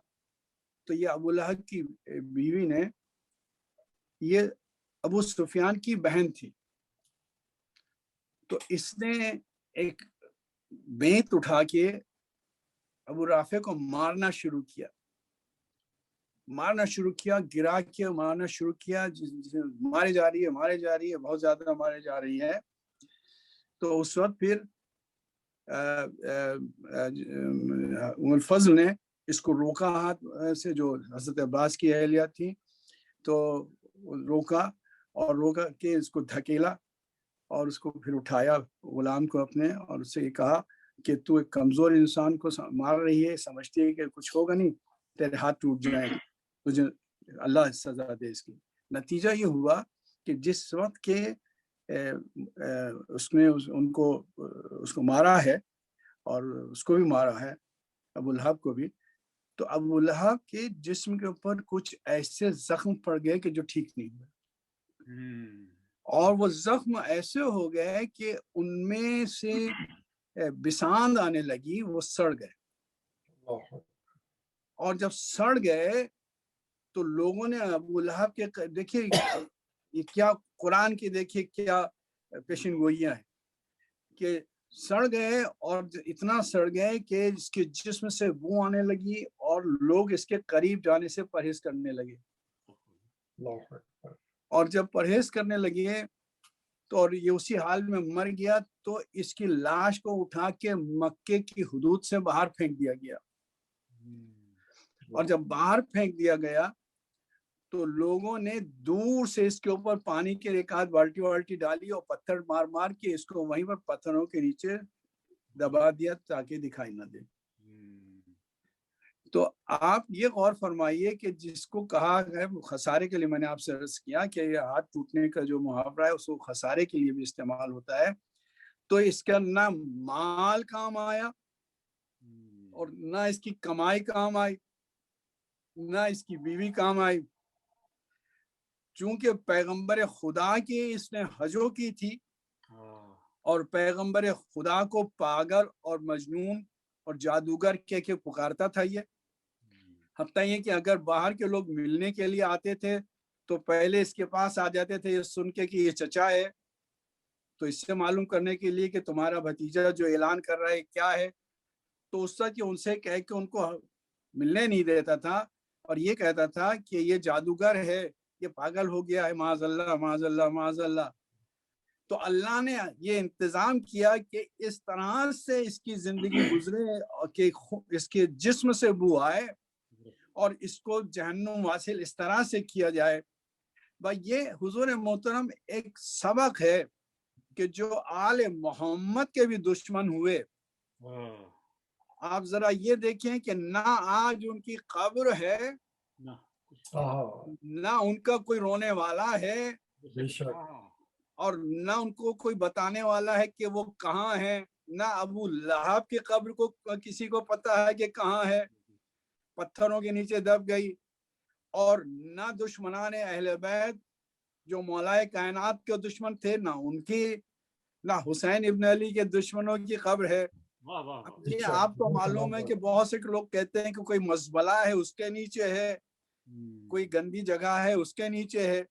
تو یہ ابو لہب کی بیوی نے، یہ ابو سفیان کی بہن تھی، تو اس نے ایک بینت اٹھا کے ابو رافع کو مارنا شروع کیا، گرا کے مارنا شروع کیا. مارے جا رہی ہے بہت زیادہ مارے جا رہی ہے. تو اس وقت پھر الفضل نے اس کو روکا ہاتھ سے، جو حضرت عباس کی اہلیہ تھی، تو روکا کے اس کو دھکیلا اور اس کو پھر اٹھایا غلام کو اپنے، اور اس سے یہ کہا کہ تو ایک کمزور انسان کو مار رہی ہے، سمجھتی ہے کہ کچھ ہوگا نہیں، تیرے ہاتھ ٹوٹ جائیں گے، تجھے اللہ سزا دے اس کی. نتیجہ یہ ہوا کہ جس وقت کے اس نے اس کو مارا ہے اور اس کو بھی مارا ہے ابو لہب کو بھی، تو ابو لہب کے جسم کے اوپر کچھ ایسے زخم پڑ گئے کہ جو ٹھیک نہیں ہوئے، اور وہ زخم ایسے ہو گئے کہ ان میں سے بساند آنے لگی، وہ سڑ گئے. اور جب سڑ گئے تو لوگوں نے ابو لہب کے، دیکھیے یہ کیا قرآن کی، دیکھیے کیا پیشن گوئیاں ہیں، کہ سڑ گئے، اور اتنا سڑ گئے کہ اس کے جسم سے بو آنے لگی اور لوگ اس کے قریب جانے سے پرہیز کرنے لگے. اور جب پرہیز کرنے لگے تو اور یہ اسی حال میں مر گیا، تو اس کی لاش کو اٹھا کے مکے کی حدود سے باہر پھینک دیا گیا. اور جب باہر پھینک دیا گیا تو لوگوں نے دور سے اس کے اوپر پانی کے ایک آدھ بالٹی والٹی ڈالی اور پتھر مار مار کے اس کو وہیں پر پتھروں کے نیچے دبا دیا تاکہ دکھائی نہ دے. تو آپ یہ غور فرمائیے کہ جس کو کہا ہے خسارے کے لیے، میں نے آپ سے عرض کیا کہ یہ ہاتھ ٹوٹنے کا جو محاورہ ہے اس کو خسارے کے لیے بھی استعمال ہوتا ہے. تو اس کا نہ مال کام آیا اور نہ اس کی کمائی کام آئی، نہ اس کی بیوی کام آئی. چونکہ پیغمبر خدا کی اس نے حجو کی تھی اور پیغمبر خدا کو پاگل اور مجنون اور جادوگر کہہ کے پکارتا تھا. یہ حتیٰ یہ کہ اگر باہر کے لوگ ملنے کے لیے آتے تھے تو پہلے اس کے پاس آ جاتے تھے یہ سن کے کہ یہ چچا ہے، تو اس سے معلوم کرنے کے لیے کہ تمہارا بھتیجا جو اعلان کر رہا ہے کیا ہے. تو اس طرح کہ ان سے کہہ کے ان کو ملنے نہیں دیتا تھا اور یہ کہتا تھا کہ یہ جادوگر ہے، یہ پاگل ہو گیا ہے، معاذ اللہ معاذ اللہ معاذ اللہ. تو اللہ نے یہ انتظام کیا کہ اس طرح سے اس کی زندگی گزرے کہ اس کے جسم سے بو آئے اور اس کو جہنم واصل اس طرح سے کیا جائے. بھائی یہ حضور محترم ایک سبق ہے کہ جو آل محمد کے بھی دشمن ہوئے. آپ ذرا یہ دیکھیں کہ نہ آج ان کی قبر ہے نہ ان کا کوئی رونے والا ہے اور نہ ان کو کوئی بتانے والا ہے کہ وہ کہاں ہے. نہ ابو لہب کی قبر کو کسی کو پتا ہے کہ کہاں ہے، پتھروں کے نیچے دب گئی. اور نہ دشمنان اہل بیت جو مولائے کائنات کے دشمن تھے، نہ ان کی، نہ حسین ابن علی کے دشمنوں کی قبر ہے. یہ آپ کو معلوم ہے کہ بہت سے لوگ کہتے ہیں کہ کوئی مزبلہ ہے اس کے نیچے ہے، کوئی گندی جگہ ہے اس کے نیچے ہے.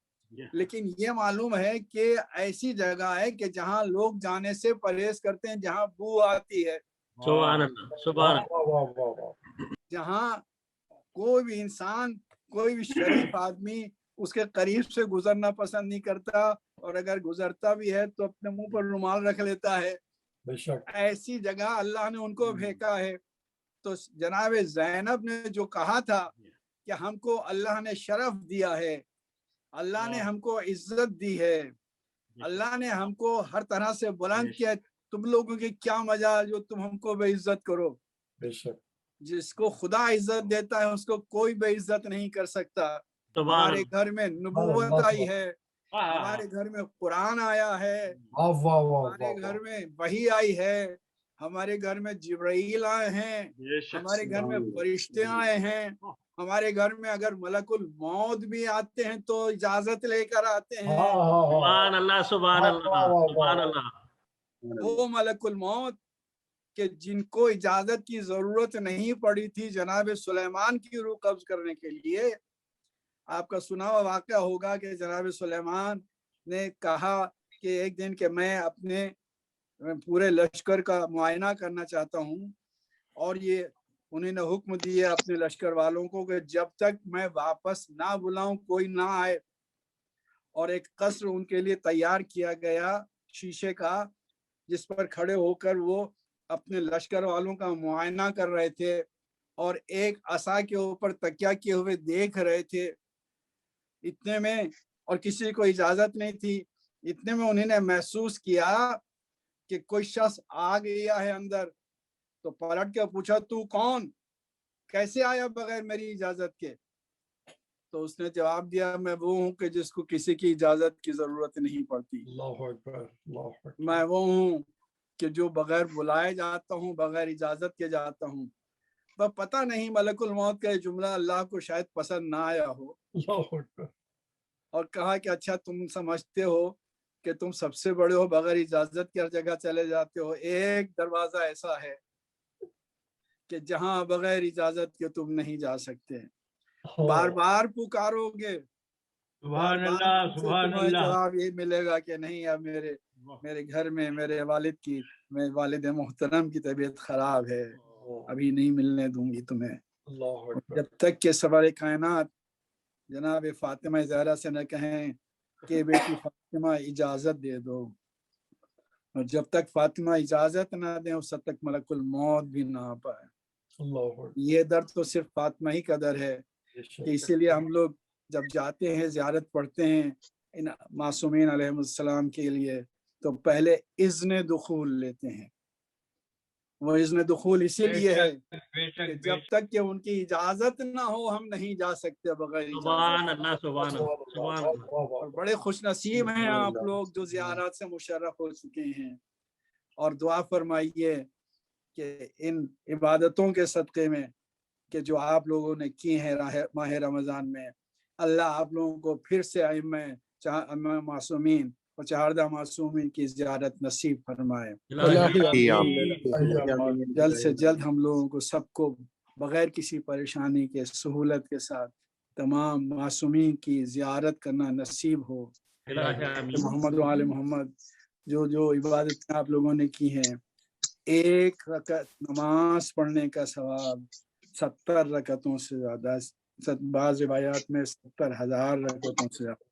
لیکن یہ معلوم ہے کہ ایسی جگہ ہے کہ جہاں لوگ جانے سے پرہیز کرتے ہیں، جہاں بو آتی ہے، سبحان اللہ سبحان اللہ، جہاں کوئی بھی انسان، کوئی بھی شریف آدمی اس کے قریب سے گزرنا پسند نہیں کرتا، اور اگر گزرتا بھی ہے تو اپنے منہ پر رومال رکھ لیتا ہے. ایسی جگہ اللہ نے ان کو پھینکا ہے. تو جناب زینب نے جو کہا تھا کہ ہم کو اللہ نے شرف دیا ہے، اللہ نے ہم کو عزت دی ہے، اللہ نے ہم کو ہر طرح سے بلند کیا، تم لوگوں کی کیا مجال جو تم ہم کو بے عزت کرو. جس کو خدا عزت دیتا ہے اس کو کوئی بے عزت نہیں کر سکتا. ہمارے گھر میں نبوت آئی ہے، ہمارے گھر میں قرآن آیا ہے، ہمارے گھر میں وحی آئی ہے، ہمارے گھر میں جبرائیل آئے ہیں، ہمارے گھر میں فرشتے آئے ہیں، ہمارے گھر میں اگر ملک الموت بھی آتے ہیں تو اجازت لے کر آتے ہیں. سبحان اللہ سبحان اللہ سبحان اللہ. وہ ملک الموت کہ جن کو اجازت کی ضرورت نہیں پڑی تھی جناب سلیمان کی روح قبض کرنے کے لیے. آپ کا سنا ہوا واقعہ ہوگا کہ جناب سلیمان نے کہا کہ ایک دن کہ میں اپنے پورے لشکر کا معائنہ کرنا چاہتا ہوں، اور یہ انہیں نے حکم دیے اپنے لشکر والوں کو کہ جب تک میں واپس نہ بلاؤں کوئی نہ آئے. اور ایک قصر ان کے لیے تیار کیا گیا شیشے کا، جس پر کھڑے ہو کر وہ اپنے لشکر والوں کا معائنہ کر رہے تھے اور ایک عصا کے اوپر تکیہ کیے ہوئے دیکھ رہے تھے. اتنے میں، اور کسی کو اجازت نہیں تھی، اتنے میں انہیں نے محسوس کیا کہ کوئی شخص آ گیا ہے اندر. تو پلٹ کے پوچھا تو کون، کیسے آیا بغیر میری اجازت کے؟ تو اس نے جواب دیا میں وہ ہوں کہ جس کو کسی کی اجازت کی ضرورت نہیں پڑتی. میں وہ ہوں کہ جو بغیر بلائے جاتا ہوں، بغیر اجازت کے جاتا ہوں. پر پتہ نہیں ملک الموت کا یہ جملہ اللہ کو شاید پسند نہ آیا ہو، اور کہا کہ اچھا تم سمجھتے ہو کہ تم سب سے بڑے ہو، بغیر اجازت کی ہر جگہ چلے جاتے ہو. ایک دروازہ ایسا ہے کہ جہاں بغیر اجازت کے تم نہیں جا سکتے. بار بار پکارو گے، سبحان اللہ سبحان اللہ. جواب یہ ملے گا کہ نہیں، اب میرے گھر میں میرے والد محترم کی طبیعت خراب ہے، ابھی نہیں ملنے دوں گی تمہیں. جب تک کہ سرور کائنات جناب فاطمہ زہرا سے نہ کہیں کہ بیٹی فاطمہ اجازت دے دو، اور جب تک فاطمہ اجازت نہ دیں اس تک ملک الموت بھی نہ آ پائے. یہ در تو صرف فاطمہ ہی کا در ہے کہ اسی لیے ہم لوگ جب جاتے ہیں زیارت پڑھتے ہیں ان معصومین علیہ السلام کے لیے تو پہلے اذن دخول لیتے ہیں. وہ اذن دخول اسی لیے ہے کہ جب تک کہ ان کی اجازت نہ ہو ہم نہیں جا سکتے بغیر سبحان اجازت. اللہ سبحان اللہ سبحان اللہ. اور بڑے خوش نصیب ہیں آپ لوگ جو زیارات سے مشرف ہو چکے ہیں، اور دعا فرمائیے کہ ان عبادتوں کے صدقے میں کہ جو آپ لوگوں نے کی ہیں ماہ رمضان میں، اللہ آپ لوگوں کو پھر سے ائمہ معصومین اور چہاردہ معصومین کی زیارت نصیب فرمائے. جلد سے جلد ہم لوگوں کو سب کو بغیر کسی پریشانی کے سہولت کے ساتھ تمام معصومین کی زیارت کرنا نصیب ہو. محمد و آل محمد جو عبادتیں آپ لوگوں نے کی ہیں، ایک رکعت نماز پڑھنے کا ثواب 70 رکعتوں سے زیادہ، بعض روایات میں 70,000 رکعتوں سے زیادہ.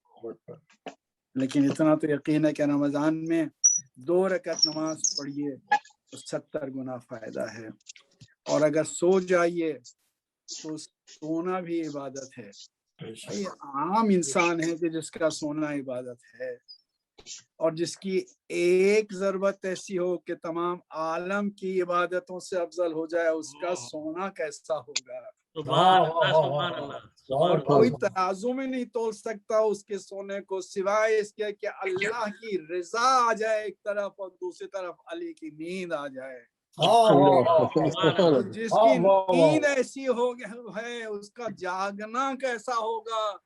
لیکن اتنا تو یقین ہے کہ رمضان میں 2 رکعت نماز پڑھیے تو 70 گنا فائدہ ہے. اور اگر سو جائیے تو سونا بھی عبادت ہے. یہ عام انسان ہے کہ جس کا سونا عبادت ہے، اور جس کی ایک ضرورت ایسی ہو کہ تمام عالم کی عبادتوں سے افضل ہو جائے، اس کا سونا کیسا ہوگا. سبحان اللہ سبحان اللہ. اور کوئی ترازو میں نہیں تول سکتا اس کے سونے کو سوائے اس کے کہ اللہ کی رضا آ جائے ایک طرف اور دوسری طرف علی کی نیند آ جائے. جس کی نیند ایسی ہو ہے اس کا جاگنا کیسا ہوگا.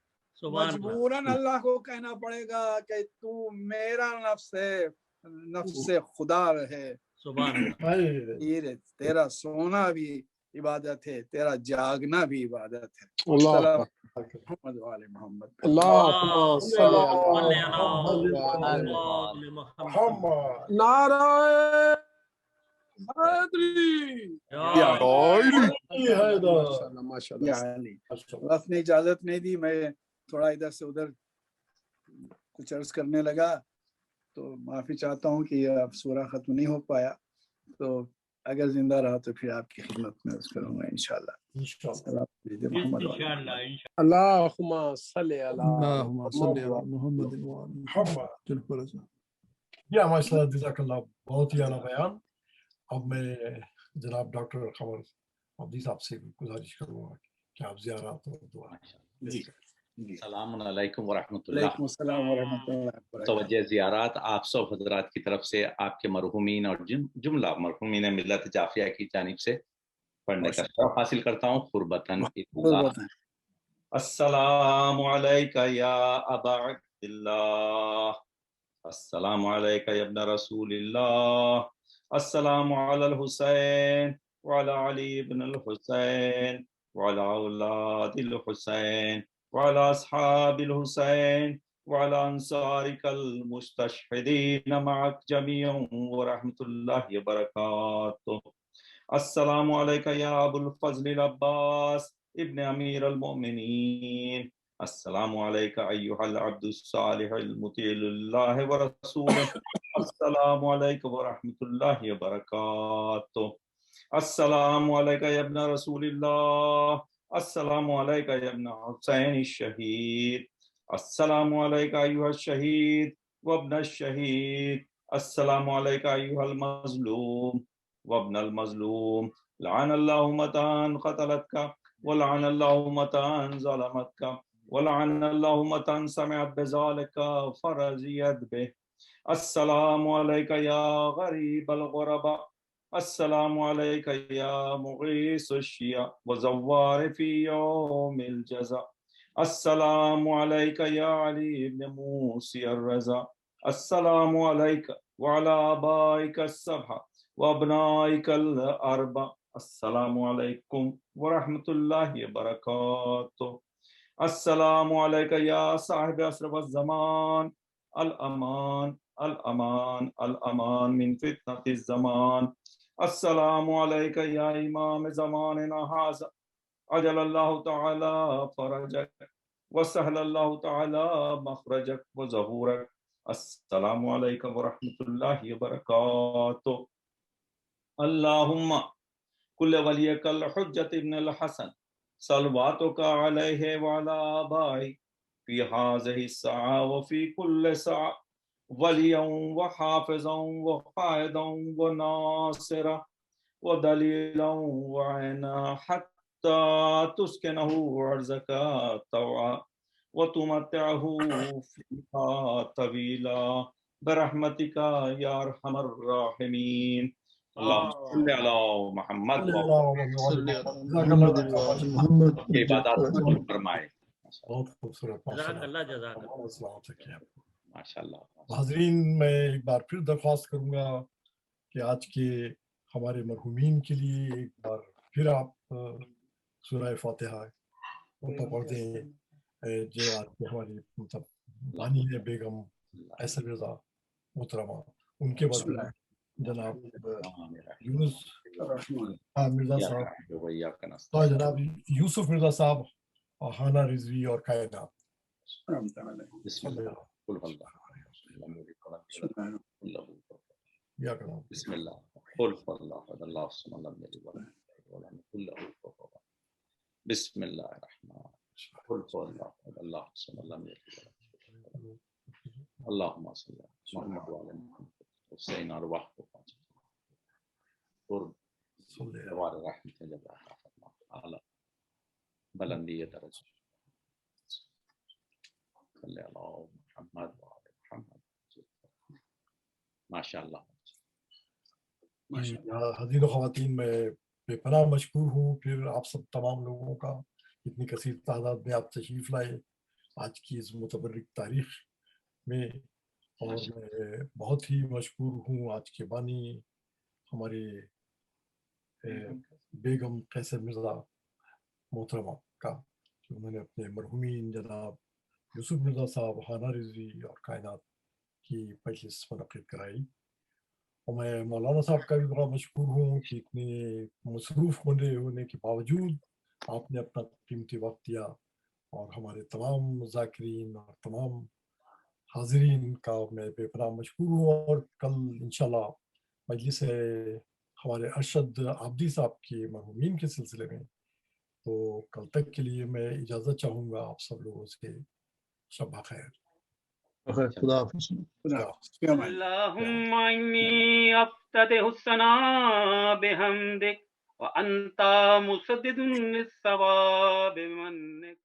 مجبوراً اللہ کو کہنا پڑے گا کہ تو میرا نفس ہے، نفس خدا رہے. تیرا سونا بھی عبادت ہے، تیرا جاگنا بھی عبادت ہے. محمد و آل محمد. اللہم صلی علی محمد. نعرہ وقت نے اجازت نہیں دی، میں تھوڑا ادھر سے ادھر کچھ عرض کرنے لگا، تو معافی چاہتا ہوں کہ یہ اب سورہ ختم نہیں ہو پایا. تو اگر زندہ رہا تو پھر آپ کی خدمت میں عرض کروں گا انشاءاللہ. اللہم صلی علی محمد. یا ماشاء اللہ، جزاک اللہ، بہت ہی اعلیٰ بیان. اب میں جناب ڈاکٹر قمر عبدی صاحب سے گزارش کروں گا کہ آپ زیارات اور دعا. السلام علیکم ورحمۃ اللہ. وعلیکم السلام ورحمۃ اللہ. توجہ زیارات آپ سب حضرات کی طرف سے آپ کے مرحومین اور جملہ مرحومین ملت جعفریہ کی جانب سے پڑھنے کا شرف حاصل کرتا ہوں. قربتاً السلام علیکہ یا ابا عبد اللہ، السلام علیکہ یا ابن رسول اللہ، السلام علی الحسین وعلی علی بن الحسین وعلی اولاد الحسین وعلی اصحاب الحسین وعلی انصارک المستشہدین معک جمیعا ورحمۃ اللہ وبرکاتہ. السلام علیکہ یا ابو الفضل العباس ابن امیر المؤمنین، السلام علیکہ ایہا العبد الصالح المطیع للہ ورسولہ، السلام علیکم ورحمۃ اللہ وبرکاتہ. السلام علیکہ یا ابن رسول اللہ، السلام علیکہ یا ابن حسین الشہید، السلام علیکہ ایہا الشہید وابن الشہید، السلام علیکہ ایہا المظلوم وابن المظلوم، لعن اللہ متان قتلتک ولعن اللہ متان ظلمتک ولعن اللہ متان سمعت بذالک فرضیت بہ. السلام علیکہ یا غریب الغرباء، السلام علیکہ یا مغیث الشیعہ وزوار فی یوم الجزا، السلام علیکہ یا علی بن موسی الرضا، السلام علیکہ وعلی آبائک السبع وابنائک الاربع، السلام علیکم ورحمۃ اللہ وبرکاتہ. السلام علیکہ یا صاحب عصر والزمان، الامان الامان الامان من فتنة الزمان، السلام علیکہ یا امام زماننا ھذا، عجل اللہ تعالی فرجک وسہل اللہ تعالی مخرجک وظہورک، السلام علیکم ورحمۃ اللہ وبرکاتہ. اللہم كل وليك الحجة ابن الحسن صلواتك عليه وعلى آبائه في هذه الساعة وفي كل ساعة وليا وحافظا وقائدا وناصرا ودليلا وعينا حتى تسكنه أرضك طوعا وتمتعه فيها طويلا برحمتك يا أرحم الراحمين. اللهم صل على محمد محمد کی عبادات قبول فرمائے. بہت خوبصورت جزاک اللہ جزاک اللہ. ماشاء اللہ. حاضرین میں ایک بار پھر درخواست کروں گا کہ آج کے ہمارے مرحومین کے لیے ایک بار پھر آپ سورہ فاتحہ کو پڑھ دیں. جو آج کے ہماری مطلب بانی ہے بیگم ایسر رضا محترمہ، ان کے بعد جناب یونس مرزا صاحب اور جناب یوسف مرزا صاحب اور ہانا رضوی اور کائنات. بسم اللہ. بسم اللہ. قل هو الله احد الله الصمد لم يلد ولم يولد ولم يكن له كفوا احد. بسم اللہ الرحمن الرحیم. قل هو الله احد الله الصمد لم يلد ولم يولد. اللهم صل على محمد وعلى محمد حسین ارواح کو پہنچا قرب دوار رحمت جب اعلی بلندی درجہ. صلی اللہ محمد وعلى محمد. ماشاء اللہ. حضرین و خواتین، میں بے پناہ مشکور ہوں پھر آپ سب تمام لوگوں کا، اتنی کثیر تعداد میں آپ تشریف لائے آج کی اس متبرک تاریخ میں. اور میں بہت ہی مشکور ہوں آج کے بانی ہمارے بیگم قیصر مرزا محترمہ کا، کہ انہوں نے اپنے مرحومین جناب یوسف مرزا صاحب، ہانا رضوی اور کائنات کی مجلس منعقد کرائی. اور میں مولانا صاحب کا بھی بڑا مشکور ہوں کہ اتنے مصروف ہونے کے باوجود آپ نے اپنا قیمتی وقت دیا، اور ہمارے تمام ذاکرین اور تمام حاضرین کا میں بے پناہ مشکور ہوں. اور کل انشاءاللہ مجلس ہے ہمارے ارشد عابدی صاحب کے مرحومین کے سلسلے میں، تو کل تک کے لیے میں اجازت چاہوں گا آپ سب لوگوں سے. شب بخیر. خدا حافظ. اللهم إني أفتتح الثناء بحمدك وأنت مسدد للصواب بمنك